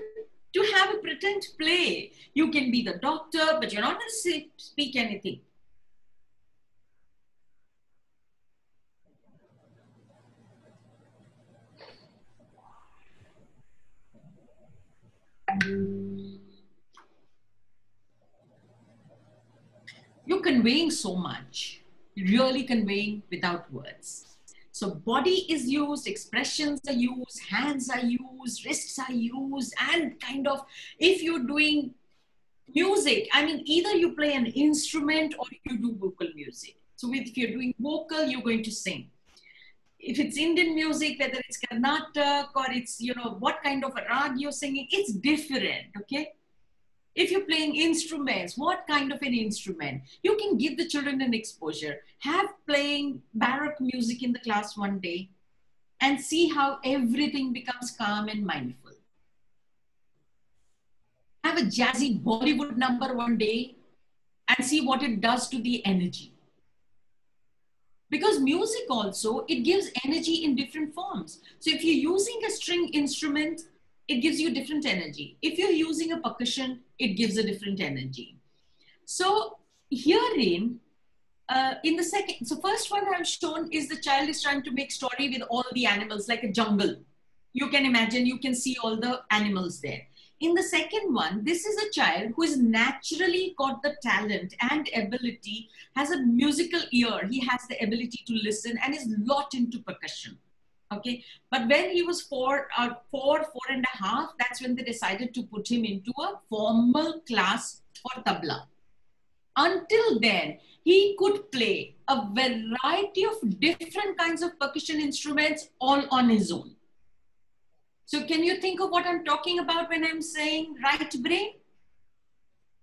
to have a pretend play. You can be the doctor, but you're not going to speak anything. You're conveying so much, really conveying without words. So body is used, expressions are used, hands are used, wrists are used, and kind of, if you're doing music, I mean, either you play an instrument or you do vocal music. So if you're doing vocal, you're going to sing. If it's Indian music, whether it's Karnataka or it's, you know, what kind of a rag you're singing, it's different, okay? If you're playing instruments, what kind of an instrument? You can give the children an exposure. Have playing baroque music in the class one day and see how everything becomes calm and mindful. Have a jazzy Bollywood number one day and see what it does to the energy. Because music also, it gives energy in different forms. So if you're using a string instrument, it gives you different energy. If you're using a percussion, it gives a different energy. So herein, in the second, so first one I've shown is the child is trying to make story with all the animals, like a jungle. You can imagine, you can see all the animals there. In the second one, this is a child who has naturally got the talent and ability, has a musical ear. He has the ability to listen and is lot into percussion. Okay, but when he was four and a half, that's when they decided to put him into a formal class for tabla. Until then, he could play a variety of different kinds of percussion instruments all on his own. So can you think of what I'm talking about when I'm saying right brain?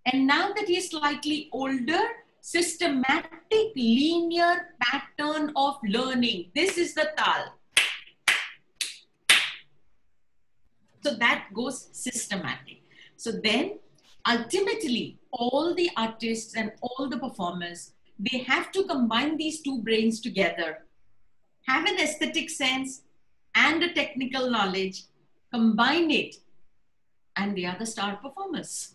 And now that he's slightly older, systematic linear pattern of learning. This is the tal. So that goes systematic. So then ultimately all the artists and all the performers, they have to combine these two brains together, have an aesthetic sense and a technical knowledge, combine it, and they are the star performers.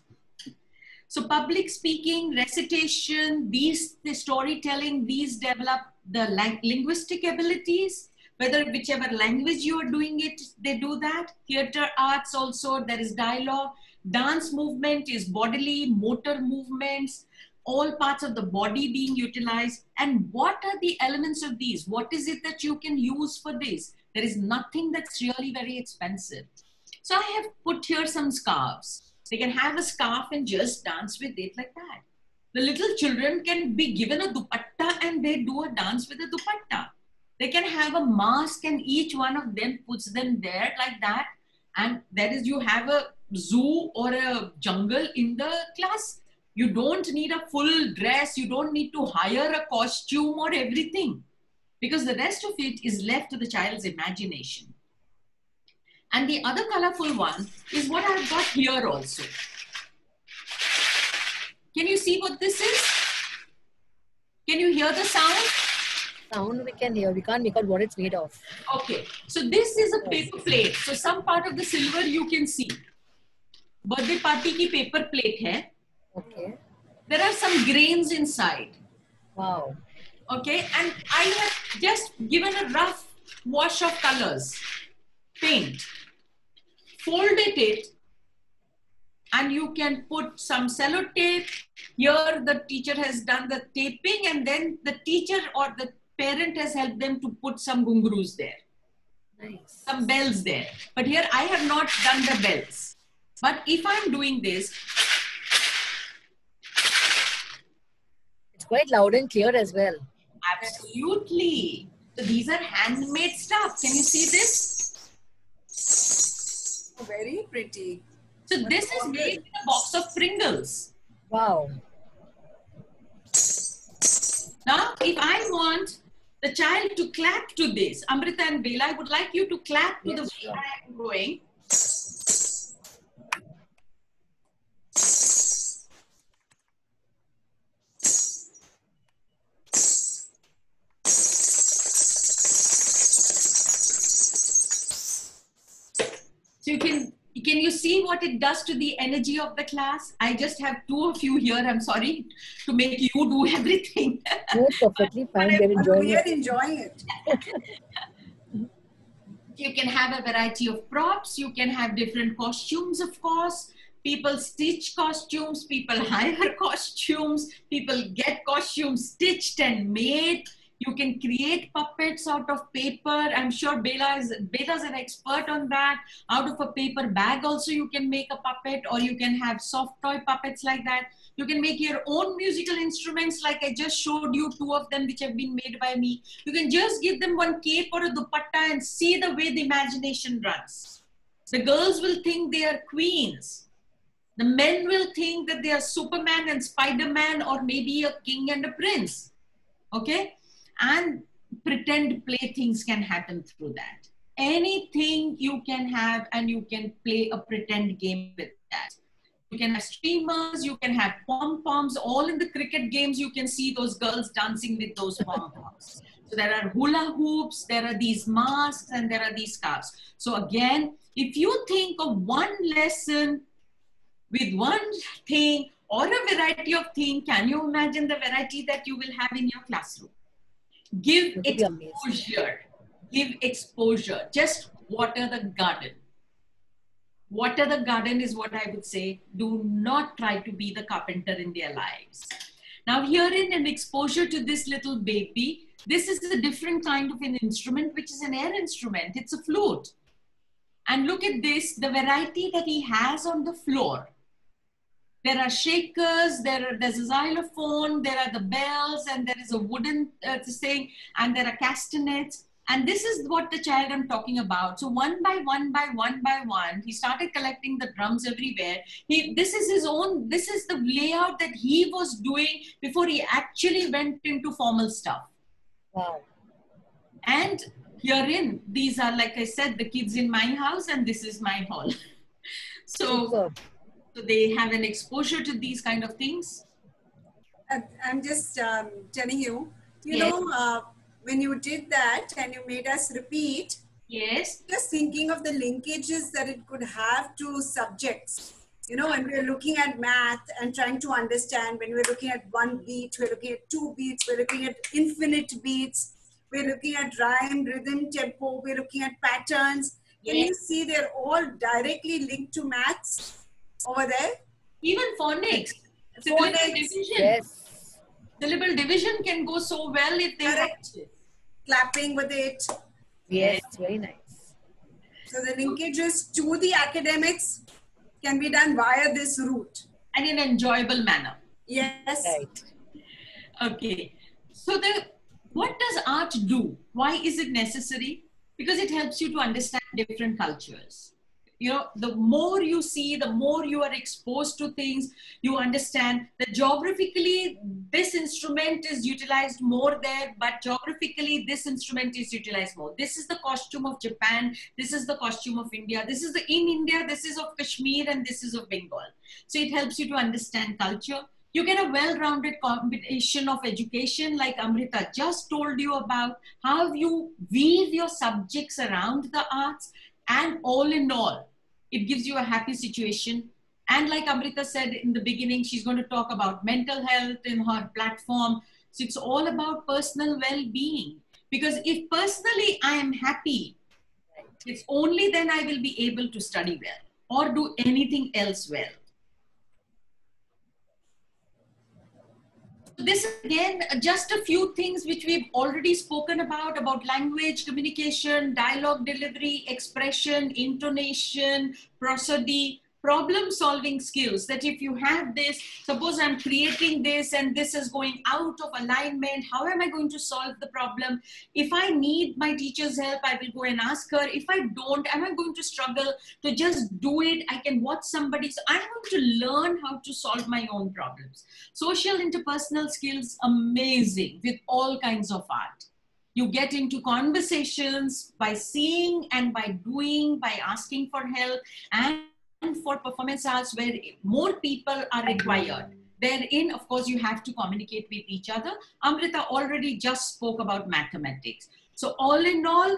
So public speaking, recitation, the storytelling, these develop the linguistic abilities, whether whichever language you are doing it, they do that. Theater arts also, there is dialogue. Dance movement is bodily, motor movements, all parts of the body being utilized. And what are the elements of these? What is it that you can use for this? There is nothing that's really very expensive. So I have put here some scarves. They can have a scarf and just dance with it like that. The little children can be given a dupatta and they do a dance with a dupatta. They can have a mask and each one of them puts them there like that. And that is, you have a zoo or a jungle in the class. You don't need a full dress. You don't need to hire a costume or everything, because the rest of it is left to the child's imagination. And the other colorful one is what I've got here also. Can you see what this is? Can you hear the sound? Sound we can hear. We can't make out what it's made of. Okay. So this is a paper plate. So some part of the silver you can see. Birthday party ki paper plate hai. Okay. There are some grains inside. Wow. Okay. And I have just given a rough wash of colors. Paint. Folded it. And you can put some sellotape. Here the teacher has done the taping and then the teacher or the parent has helped them to put some gungrus there. Nice. Some bells there. But here I have not done the bells. But if I'm doing this, it's quite loud and clear as well. absolutely. So these are handmade stuff. Can you see this? Very pretty. So this is made in a box of Pringles. Wow. Now, if I want the child to clap to this, Amrita and Bela, I would like you to clap to the way I am going. So can you see what it does to the energy of the class? I just have two of you here. I'm sorry to make you do everything. No, it's perfectly fine. They're enjoying We are it. enjoying it. You can have a variety of props. You can have different costumes, of course. People stitch costumes. People hire costumes. People get costumes stitched and made. You can create puppets out of paper. I'm sure Bela's an expert on that. Out of a paper bag also you can make a puppet, or you can have soft toy puppets like that. You can make your own musical instruments like I just showed you two of them which have been made by me. You can just give them one cape or a dupatta and see the way the imagination runs. The girls will think they are queens. The men will think that they are Superman and Spider-Man, or maybe a king and a prince. Okay? And pretend playthings can happen through that. Anything you can have, and you can play a pretend game with that. You can have streamers, you can have pom-poms. All in the cricket games, you can see those girls dancing with those pom-poms. So there are hula hoops, there are these masks, and there are these scarves. So again, if you think of one lesson with one thing, or a variety of things, can you imagine the variety that you will have in your classroom? Give exposure. Give exposure. Just water the garden. Water the garden is what I would say. Do not try to be the carpenter in their lives. Now, herein an exposure to this little baby, this is a different kind of an instrument, which is an air instrument. It's a flute. And look at this, the variety that he has on the floor. There are shakers, there's a xylophone, there are the bells, and there is a wooden thing, and there are castanets. And this is what the child I'm talking about. So one by one, he started collecting the drums everywhere. This is the layout that he was doing before he actually went into formal stuff. Wow. And herein, these are, like I said, the kids in my house, and this is my hall. So they have an exposure to these kind of things. I'm just telling you, you know, when you did that and you made us repeat, yes, just thinking of the linkages that it could have to subjects. You know, when we're looking at math and trying to understand, when we're looking at one beat, we're looking at two beats, we're looking at infinite beats, we're looking at rhyme, rhythm, tempo, we're looking at patterns. Can you see they're all directly linked to maths over there? Even phonics. Syllable division. Yes. Syllable division can go so well if they practice. Clapping with it. Yes, very nice. So the linkages to the academics can be done via this route. And in an enjoyable manner. Yes. Right. Okay. So what does art do? Why is it necessary? Because it helps you to understand different cultures. You know, the more you see, the more you are exposed to things, you understand that geographically, this instrument is utilized more there, but geographically, this instrument is utilized more. This is the costume of Japan. This is the costume of India. This is in India, this is of Kashmir, and this is of Bengal. So it helps you to understand culture. You get a well-rounded combination of education, like Amrita just told you about, how you weave your subjects around the arts, and all in all, it gives you a happy situation. And like Amrita said in the beginning, she's going to talk about mental health in her platform. So it's all about personal well-being. Because if personally I am happy, it's only then I will be able to study well or do anything else well. This is again just a few things which we've already spoken about language, communication, dialogue delivery, expression, intonation, prosody, problem solving skills. That if you have this, suppose I'm creating this and this is going out of alignment, how am I going to solve the problem? If I need my teacher's help, I will go and ask her. If I don't, am I going to struggle to just do it? I can watch somebody. So I'm going to learn how to solve my own problems. Social interpersonal skills, amazing with all kinds of art. You get into conversations by seeing and by doing, by asking for help, and for performance arts where more people are required. Therein, of course, you have to communicate with each other. Amrita already just spoke about mathematics. So all in all,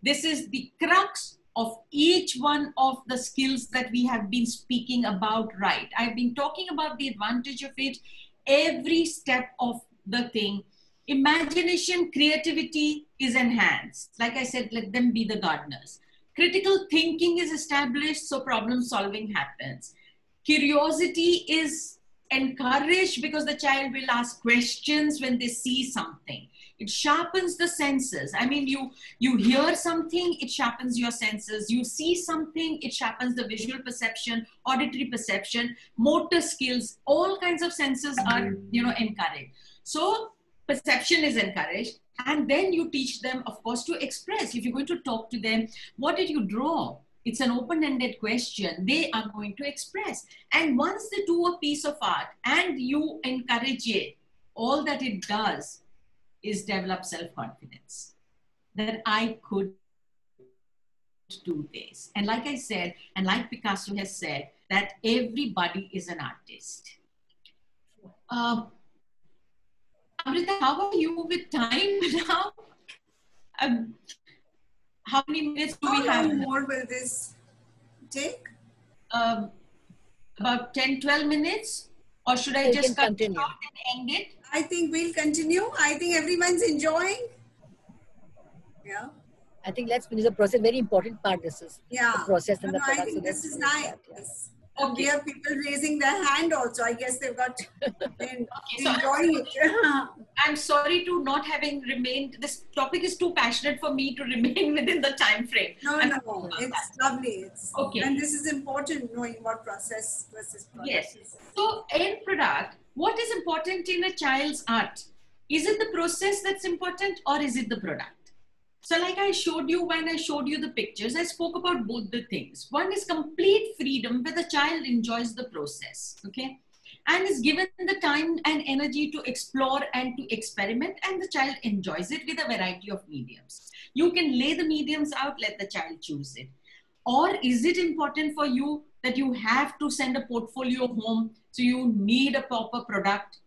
this is the crux of each one of the skills that we have been speaking about, right? I've been talking about the advantage of it every step of the thing. Imagination, creativity is enhanced. Like I said, let them be the gardeners. Critical thinking is established, so problem solving happens. Curiosity is encouraged because the child will ask questions when they see something. It sharpens the senses. I mean, you hear something, it sharpens your senses. You see something, it sharpens the visual perception, auditory perception, motor skills, all kinds of senses are, encouraged. So perception is encouraged. And then you teach them, of course, to express. If you're going to talk to them, what did you draw? It's an open-ended question. They are going to express. And once they do a piece of art and you encourage it, all that it does is develop self-confidence that I could do this. And like I said, and like Picasso has said, that everybody is an artist. Amrita, how are you with time now? How many minutes do we have? How long more will this take? About 10, 12 minutes Or should I You just can cut it continue. short and end it? I think we'll continue. I think everyone's enjoying. Yeah. I think let's finish the process. Very important part. This is Yeah. the process No, and the no, I product. So think this let's is finish nice. that. Yeah. And we Okay. have people raising their hand also. I guess they've got been so enjoying it. I'm sorry to not having remained. This topic is too passionate for me to remain within the time frame. No, I'm no, sorry about it's that. lovely. It's, Okay. And this is important, knowing what process versus product Yes. is. So, end product, what is important in a child's art? Is it the process that's important, or is it the product? So like I showed you when I showed you the pictures, I spoke about both the things. One is complete freedom where the child enjoys the process, okay? And is given the time and energy to explore and to experiment, and the child enjoys it with a variety of mediums. You can lay the mediums out, let the child choose it. Or is it important for you that you have to send a portfolio home, so you need a proper product?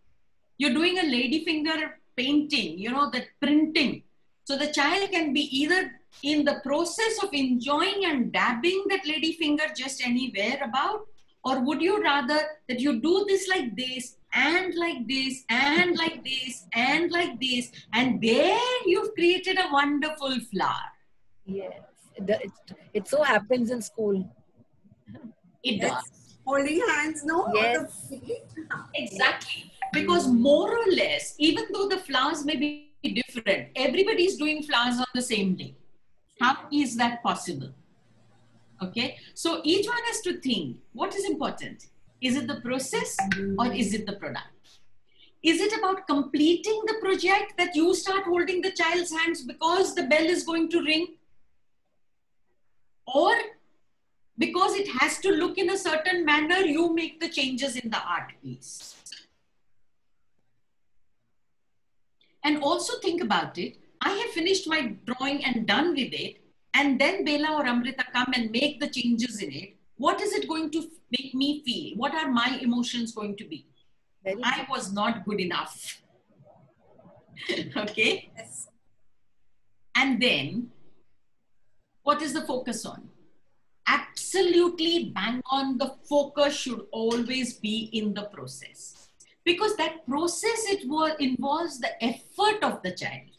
You're doing a ladyfinger painting, you know, that printing. So the child can be either in the process of enjoying and dabbing that ladyfinger just anywhere about, or would you rather that you do this like this, and like this, and like this, and like this, and there you've created a wonderful flower. Yes. It so happens in school. It does. It's holding hands, no? Yes. Exactly. Because more or less, even though the flowers may be different, everybody is doing flowers on the same day. How is that possible? Okay. So each one has to think, what is important? Is it the process or is it the product? Is it about completing the project that you start holding the child's hands because the bell is going to ring? Or because it has to look in a certain manner, you make the changes in the art piece? And also think about it. I have finished my drawing and done with it. And then Bela or Amrita come and make the changes in it. What is it going to make me feel? What are my emotions going to be? I was not good enough. Okay. Yes. And then what is the focus on? Absolutely bang on. The focus should always be in the process. Because that process, involves the effort of the child.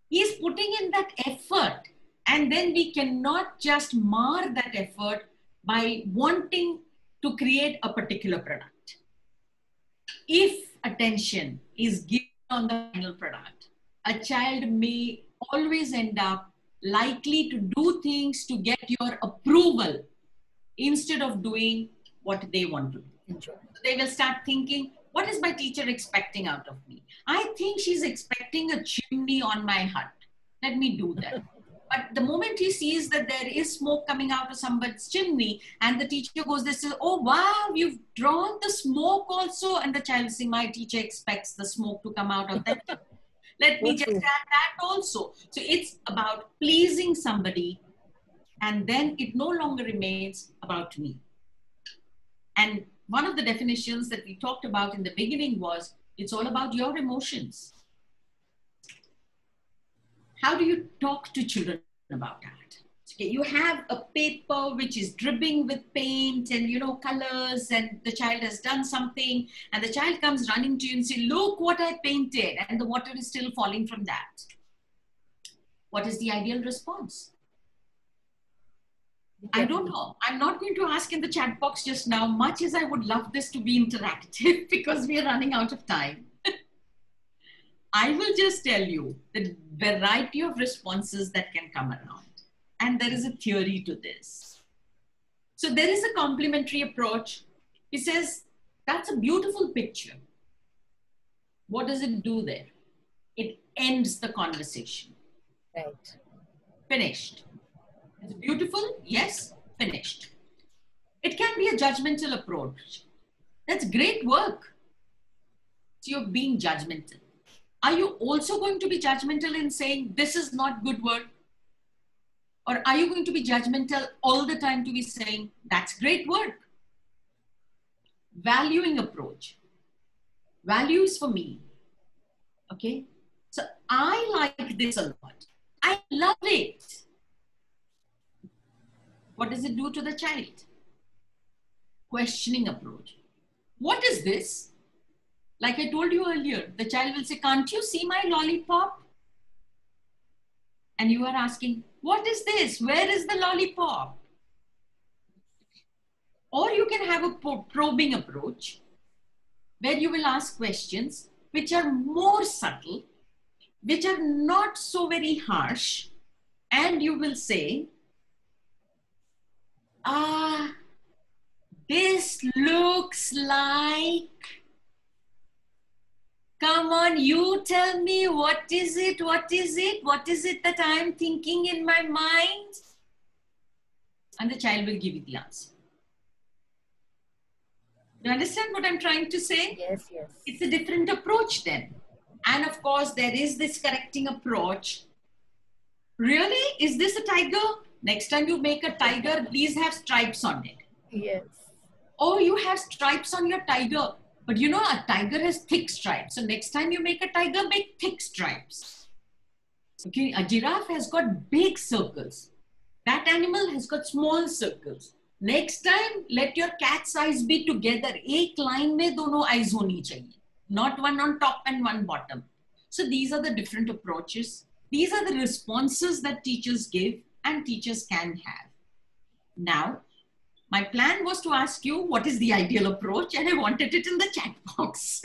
He is putting in that effort. And then we cannot just mar that effort by wanting to create a particular product. If attention is given on the final product, a child may always end up likely to do things to get your approval instead of doing what they want to do. Enjoy. They will start thinking, what is my teacher expecting out of me? I think she's expecting a chimney on my hut. Let me do that. But the moment he sees that there is smoke coming out of somebody's chimney and the teacher goes, this is, oh, wow, you've drawn the smoke also. And the child is saying, my teacher expects the smoke to come out of that. Let me just add that also. So it's about pleasing somebody, and then it no longer remains about me. And one of the definitions that we talked about in the beginning was, it's all about your emotions. How do you talk to children about that? Okay, you have a paper which is dripping with paint and, you know, colors, and the child has done something, and the child comes running to you and say, look what I painted, and the water is still falling from that. What is the ideal response? I don't know. I'm not going to ask in the chat box just now, much as I would love this to be interactive because we are running out of time. I will just tell you the variety of responses that can come around. And there is a theory to this. So there is a complementary approach. He says, that's a beautiful picture. What does it do there? It ends the conversation. Right. Finished. It's beautiful, yes, finished. It can be a judgmental approach. That's great work. So you're being judgmental. Are you also going to be judgmental in saying this is not good work? Or are you going to be judgmental all the time to be saying that's great work? Valuing approach. Values for me. Okay. So I like this a lot. I love it. What does it do to the child? Questioning approach. what is this? Like I told you earlier, the child will say, can't you see my lollipop? And you are asking, what is this? Where is the lollipop? Or you can have a probing approach where you will ask questions which are more subtle, which are not so very harsh, and you will say, this looks like, come on, you tell me, what is it? What is it? What is it that I'm thinking in my mind? And the child will give you the answer. Do you understand what I'm trying to say? Yes, yes. It's a different approach then. And of course, there is this correcting approach. Really? Is this a tiger? Next time you make a tiger, please have stripes on it. Yes. Oh, you have stripes on your tiger. But you know, a tiger has thick stripes. So next time you make a tiger, make thick stripes. Okay, a giraffe has got big circles. That animal has got small circles. Next time, let your cat's eyes be together. एक line में दोनों eyes होनी चाहिए. Not one on top and one bottom. So these are the different approaches. These are the responses that teachers give and teachers can have. Now, my plan was to ask you what is the ideal approach, and I wanted it in the chat box.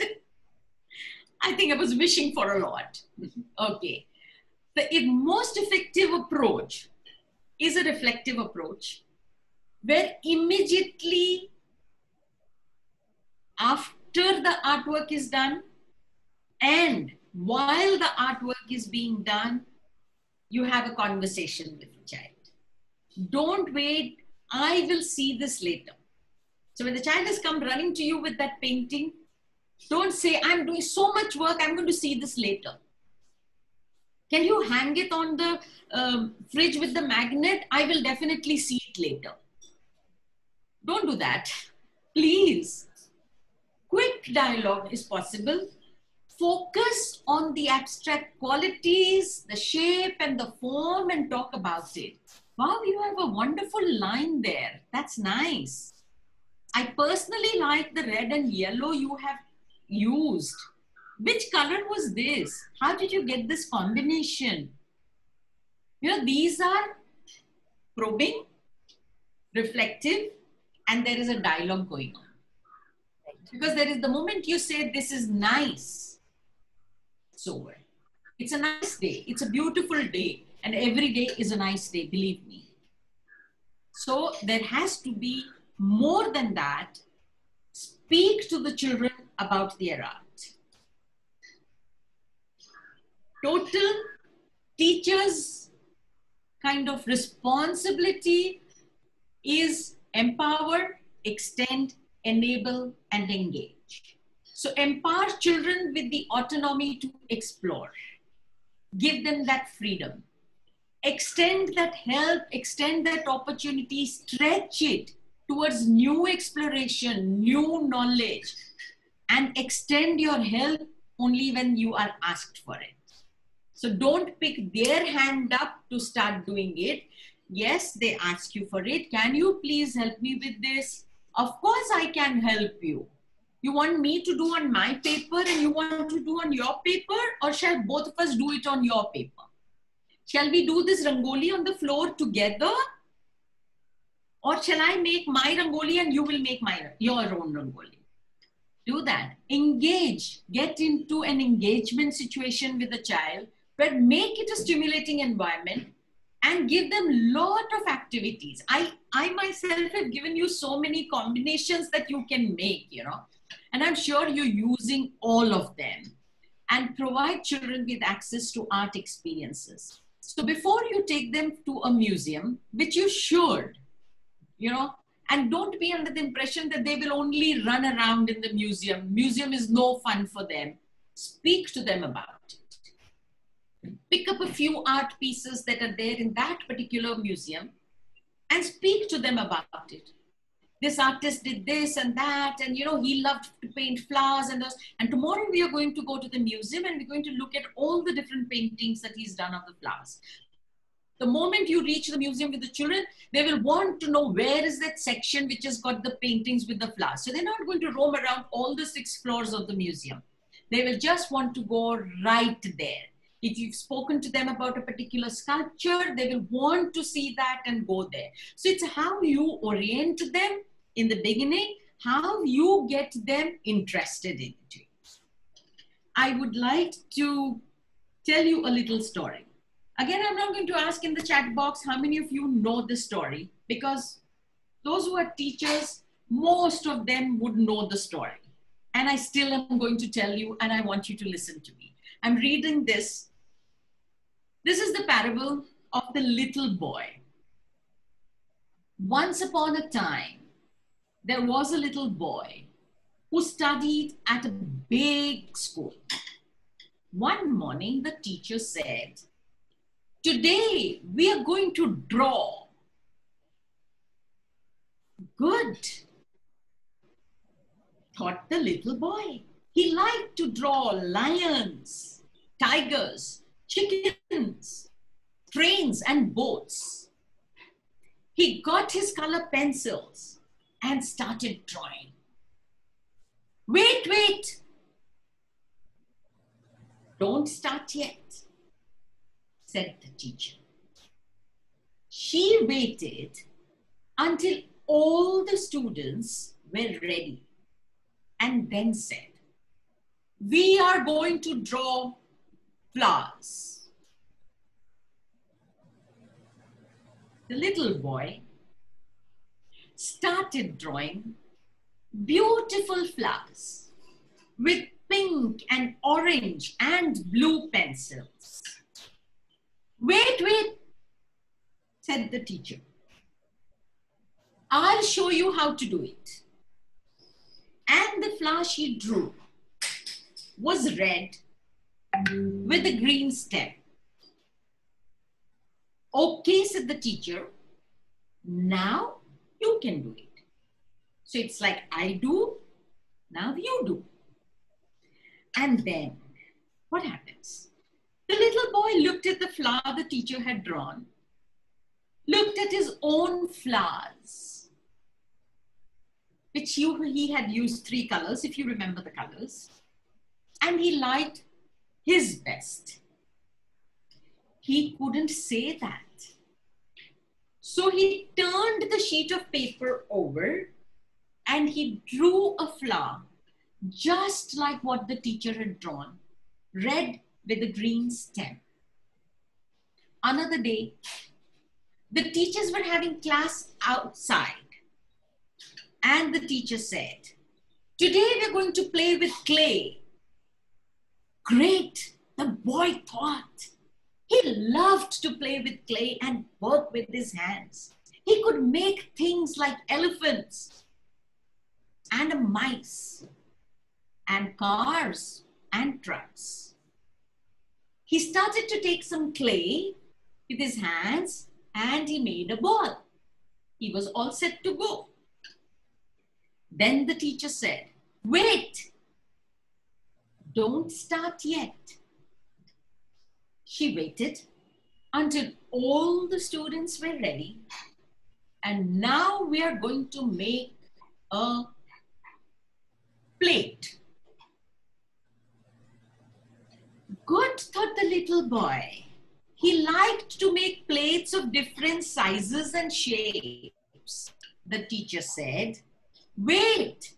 I think I was wishing for a lot. Okay. The most effective approach is a reflective approach, where immediately after the artwork is done and while the artwork is being done, you have a conversation with the child. Don't wait, I will see this later. So when the child has come running to you with that painting, don't say, I'm doing so much work, I'm going to see this later. Can you hang it on the fridge with the magnet? I will definitely see it later. Don't do that, please. Quick dialogue is possible. Focus on the abstract qualities, the shape and the form, and talk about it. Wow, you have a wonderful line there. That's nice. I personally like the red and yellow you have used. Which color was this? How did you get this combination? You know, these are probing, reflective, and there is a dialogue going on. Because there is the moment you say, this is nice, it's over. It's a nice day. It's a beautiful day. And every day is a nice day, believe me. So there has to be more than that. Speak to the children about their art. Total teachers' kind of responsibility is empower, extend, enable, and engage. So empower children with the autonomy to explore. Give them that freedom. Extend that help, extend that opportunity, stretch it towards new exploration, new knowledge, and extend your help only when you are asked for it. So don't pick their hand up to start doing it. Yes, they ask you for it. Can you please help me with this? Of course I can help you. You want me to do on my paper and you want to do on your paper, or shall both of us do it on your paper? Shall we do this rangoli on the floor together? Or shall I make my rangoli and you will make your own rangoli? Do that. Engage. Get into an engagement situation with the child, but make it a stimulating environment and give them a lot of activities. I myself have given you so many combinations that you can make, you know, and I'm sure you're using all of them. And provide children with access to art experiences. So before you take them to a museum, which you should, you know, and don't be under the impression that they will only run around in the museum. Museum is no fun for them. Speak to them about it. Pick up a few art pieces that are there in that particular museum and speak to them about it. This artist did this and that, and you know, he loved to paint flowers and those. And tomorrow we are going to go to the museum and we're going to look at all the different paintings that he's done of the flowers. The moment you reach the museum with the children, they will want to know where is that section which has got the paintings with the flowers. So they're not going to roam around all the 6 floors of the museum. They will just want to go right there. If you've spoken to them about a particular sculpture, they will want to see that and go there. So it's how you orient them in the beginning, how you get them interested in it. I would like to tell you a little story. Again, I'm not going to ask in the chat box how many of you know this story, because those who are teachers, most of them would know the story. And I still am going to tell you, and I want you to listen to me. I'm reading this. This is the parable of the little boy. Once upon a time, there was a little boy who studied at a big school. One morning, the teacher said, "Today, we are going to draw." Good, thought the little boy. He liked to draw lions, tigers, chickens, trains, and boats. He got his color pencils and started drawing. Wait. Don't start yet, said the teacher. She waited until all the students were ready and then said, "We are going to draw flowers." The little boy started drawing beautiful flowers with pink and orange and blue pencils. Wait, said the teacher. I'll show you how to do it. And the flower she drew was red with a green stem. Okay, said the teacher. Now you can do it. So it's like I do, now you do. And then what happens? The little boy looked at the flower the teacher had drawn, looked at his own flowers, which he had used 3 colors, if you remember the colors, and he liked his best. He couldn't say that. So he turned the sheet of paper over and he drew a flower just like what the teacher had drawn, red with a green stem. Another day, the teachers were having class outside and the teacher said, "Today we're going to play with clay." Great, the boy thought. He loved to play with clay and work with his hands. He could make things like elephants and a mice and cars and trucks. He started to take some clay with his hands and he made a ball. He was all set to go. Then the teacher said, "Wait, don't start yet." She waited until all the students were ready. And now we are going to make a plate. Good, thought the little boy. He liked to make plates of different sizes and shapes. The teacher said, "Wait,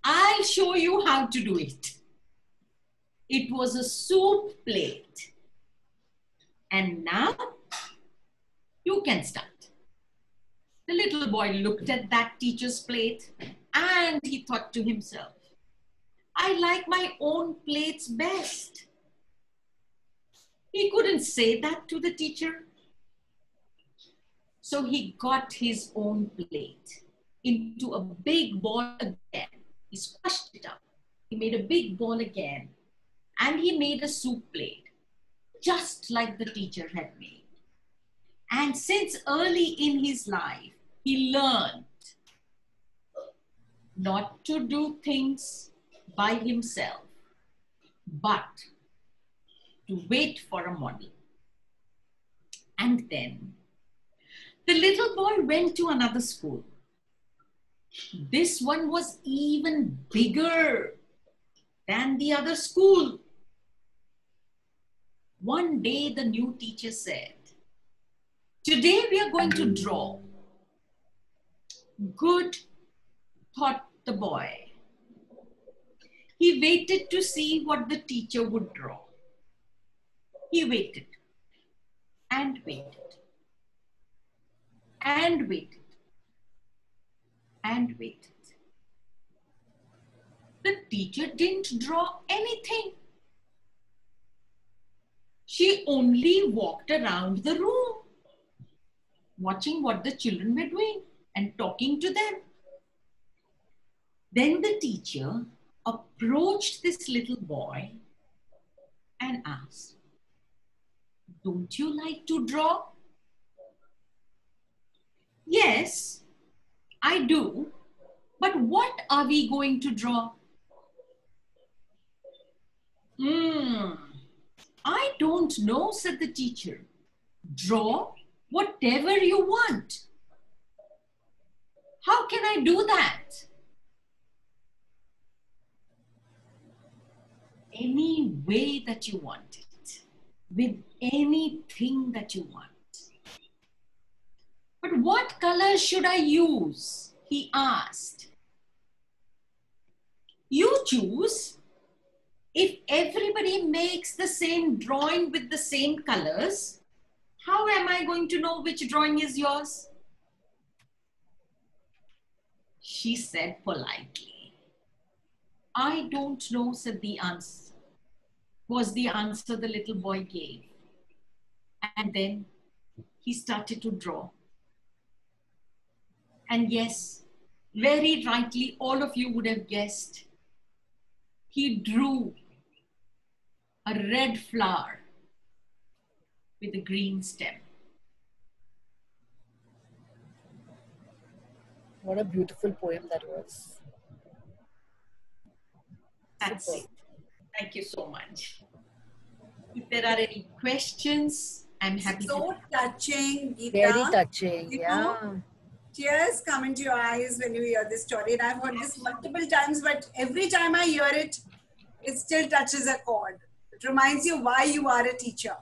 I'll show you how to do it." It was a soup plate. And now you can start. The little boy looked at that teacher's plate and he thought to himself, "I like my own plates best." He couldn't say that to the teacher. So he got his own plate into a big ball again. He squashed it up. He made a big ball again and he made a soup plate, just like the teacher had made. And since early in his life, he learned not to do things by himself, but to wait for a model. And then the little boy went to another school. This one was even bigger than the other school. One day the new teacher said, "Today we are going to draw." Good, thought the boy. He waited to see what the teacher would draw. He waited and waited and waited and waited. The teacher didn't draw anything. She only walked around the room, watching what the children were doing and talking to them. Then the teacher approached this little boy and asked, "Don't you like to draw?" "Yes, I do. But what are we going to draw?" "I don't know," said the teacher. "Draw whatever you want." "How can I do that?" "Any way that you want it, with anything that you want." "But what colors should I use?" he asked. "You choose. If everybody makes the same drawing with the same colors, how am I going to know which drawing is yours?" She said politely. "I don't know," said the answer, was the answer the little boy gave. And then he started to draw. And yes, very rightly, all of you would have guessed, he drew a red flower with a green stem. What a beautiful poem that was. That's Super. it. Thank you so much. If there are any questions, I'm happy So to. touching, Geeta. Very touching, You yeah. know, tears come into your eyes when you hear this story. And I've heard this multiple times, but every time I hear it, it still touches a chord. It reminds you why you are a teacher.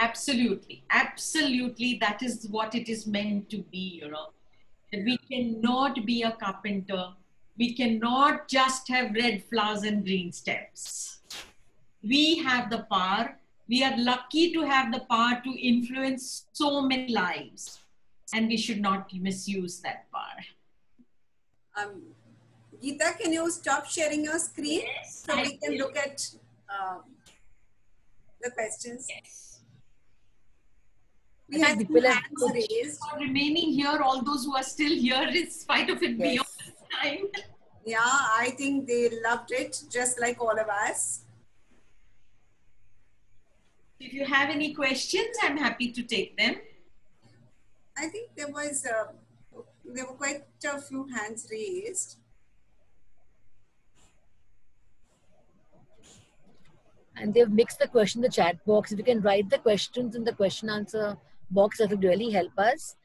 Absolutely. Absolutely. That is what it is meant to be, you know. That we cannot be a carpenter. We cannot just have red flowers and green stems. We have the power. We are lucky to have the power to influence so many lives. And we should not misuse that power. Geeta, can you stop sharing your screen Yes, so we can look at the questions? Yes. We have people two have hands raised. For remaining here, all those who are still here, in spite of it beyond time. Yeah, I think they loved it, just like all of us. If you have any questions, I'm happy to take them. I think there were quite a few hands raised. And they've mixed the question in the chat box. If you can write the questions in the question answer box, that would really help us.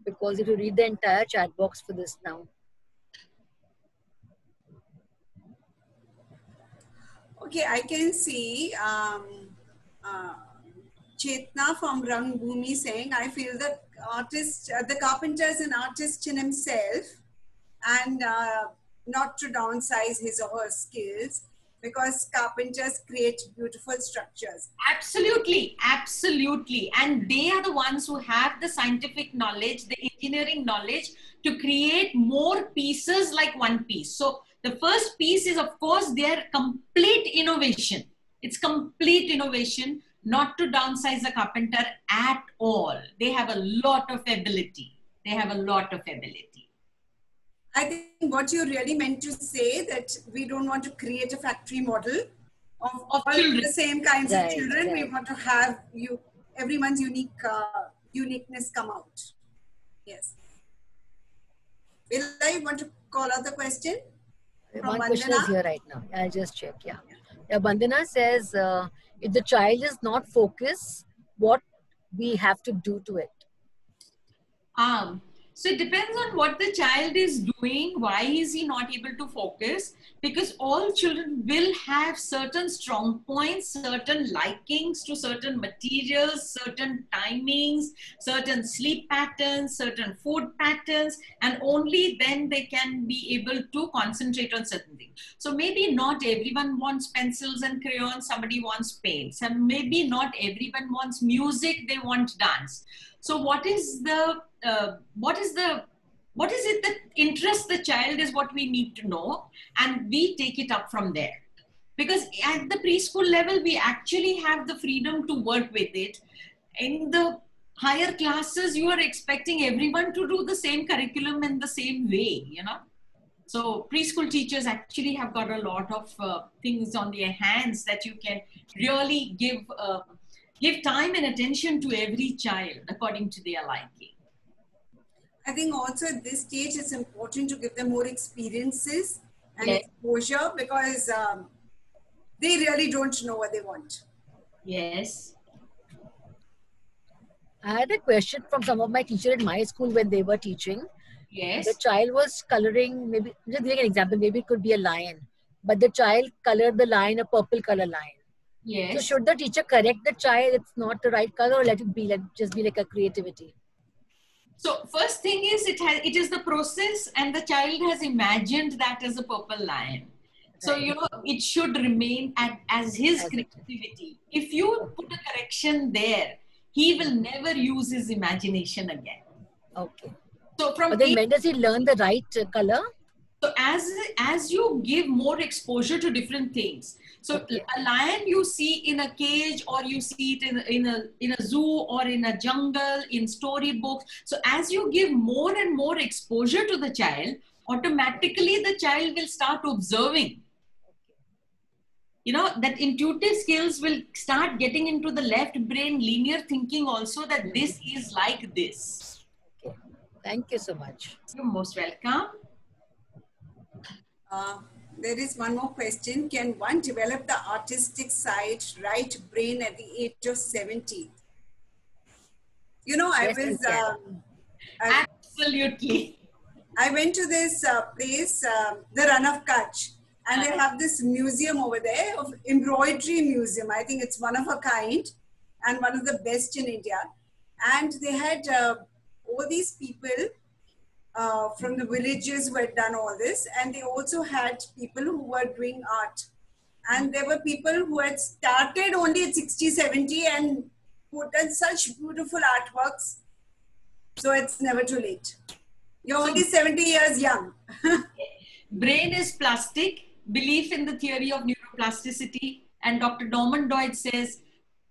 Because if you read the entire chat box for this now. Okay, I can see Chetna from Rangbhumi saying, "I feel the artist, the carpenter is an artist in himself, and not to downsize his or her skills, because carpenters create beautiful structures." Absolutely, absolutely. And they are the ones who have the scientific knowledge, the engineering knowledge to create more pieces like one piece. So the first piece is, of course, their complete innovation. It's complete innovation, not to downsize a carpenter at all. They have a lot of ability. They have a lot of ability. I think what you really meant to say, that we don't want to create a factory model of all children. the same kinds of children. Right. We want to have everyone's uniqueness come out. Yes. Will I want to call out the question? One question is here right now. I'll just check. Yeah. Bandana says, if the child is not focused, what we have to do to it? So it depends on what the child is doing. Why is he not able to focus? Because all children will have certain strong points, certain likings to certain materials, certain timings, certain sleep patterns, certain food patterns, and only then they can be able to concentrate on certain things. So maybe not everyone wants pencils and crayons, somebody wants paints, and maybe not everyone wants music, they want dance. So what is it that interests the child is what we need to know, and we take it up from there. Because at the preschool level, we actually have the freedom to work with it. In the higher classes, you are expecting everyone to do the same curriculum in the same way, you know. So preschool teachers actually have got a lot of things on their hands that you can really give time and attention to every child according to their liking. I think also at this stage, it's important to give them more experiences and exposure, because they really don't know what they want. Yes. I had a question from some of my teachers at my school when they were teaching. Yes. The child was coloring, maybe, just giving an example, maybe it could be a lion, but the child colored the lion a purple color lion. Yes. So should the teacher correct the child, it's not the right color, or let it be, just be like a creativity? So first thing is it is the process, and the child has imagined that as a purple lion. So, you know, it should remain as his creativity. If you put a correction there, he will never use his imagination again. Okay. So but then when does he learn the right color? So as you give more exposure to different things. So a lion you see in a cage, or you see it in a zoo, or in a jungle, in storybooks. So as you give more and more exposure to the child, automatically the child will start observing. You know, that intuitive skills will start getting into the left brain, linear thinking also, that this is like this. Okay. Thank you so much. You're most welcome. There is one more question. Can one develop the artistic side, right brain, at the age of 70? You know, absolutely. I went to this place, the Run of Kutch, and they have this museum over there, of embroidery museum. I think it's one of a kind and one of the best in India. And they had all these people from the villages who had done all this, and they also had people who were doing art. And there were people who had started only at 60, 70 and put in such beautiful artworks. So it's never too late. You're only 70 years young. Brain is plastic. Belief in the theory of neuroplasticity. And Dr. Norman Doidge says,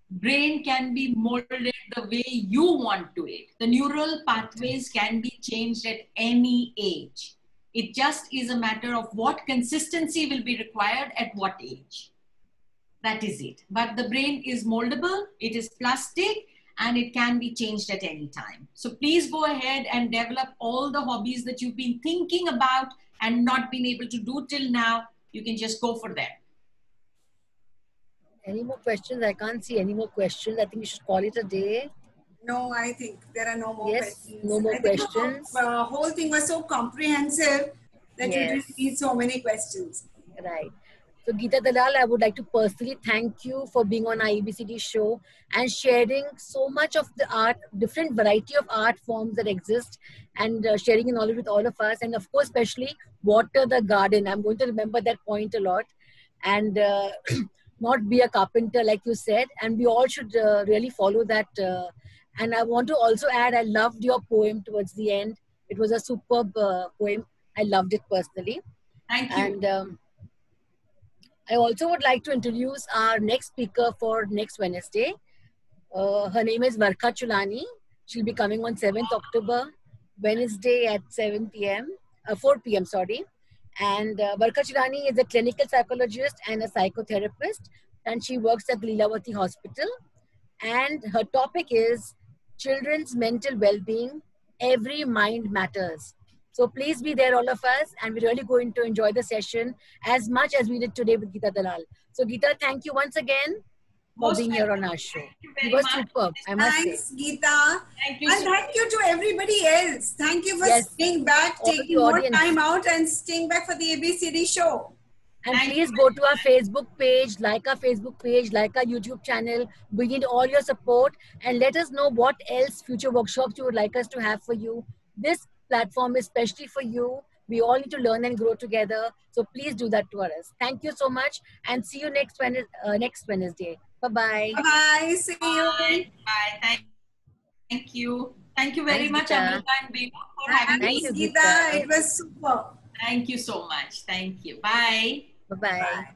brain can be molded the way you want to it. The neural pathways can be changed at any age. It just is a matter of what consistency will be required at what age. That is it. But the brain is moldable, it is plastic, and it can be changed at any time. So please go ahead and develop all the hobbies that you've been thinking about and not been able to do till now. You can just go for them. Any more questions? I can't see any more questions. I think we should call it a day. No, I think there are no more questions. No more questions. The whole thing was so comprehensive that you didn't need so many questions. Right. So Geeta Dalal, I would like to personally thank you for being on our ABCD show and sharing so much of the art, different variety of art forms that exist, and sharing your knowledge with all of us. And of course, especially water the garden. I'm going to remember that point a lot. And not be a carpenter, like you said. And we all should really follow that. And I want to also add, I loved your poem towards the end. It was a superb poem. I loved it personally. Thank you. And I also would like to introduce our next speaker for next Wednesday. Her name is Varkha Chulani. She'll be coming on 7th October, Wednesday at 4 p.m. And Varkha Chulani is a clinical psychologist and a psychotherapist, and she works at Leelavati Hospital. And her topic is children's mental well-being. Every mind matters. So please be there, all of us, and we're really going to enjoy the session as much as we did today with Geeta Dalal. So Geeta, thank you once again. for Most being here on our show. Thank you It very was much. superb, I must say. Thanks, Geeta. Thank you And so thank you to everybody else. Thank you for Yes, staying back, all taking the more audience. time out and staying back for the ABCD show. And Thank please you go to our Facebook page, like our Facebook page, like our YouTube channel. We need all your support and let us know what else future workshops you would like us to have for you. This platform is specially for you. We all need to learn and grow together. So please do that to us. Thank you so much and see you next Wednesday. Bye-bye. Bye-bye. See you. Bye. Bye. Thank you. Thank you very Thanks, much, Geeta. Amrita and Bela, for having Thanks, me. Thank you, Geeta. Geeta. It was super. Thank you so much. Thank you. Bye. Bye-bye. Bye.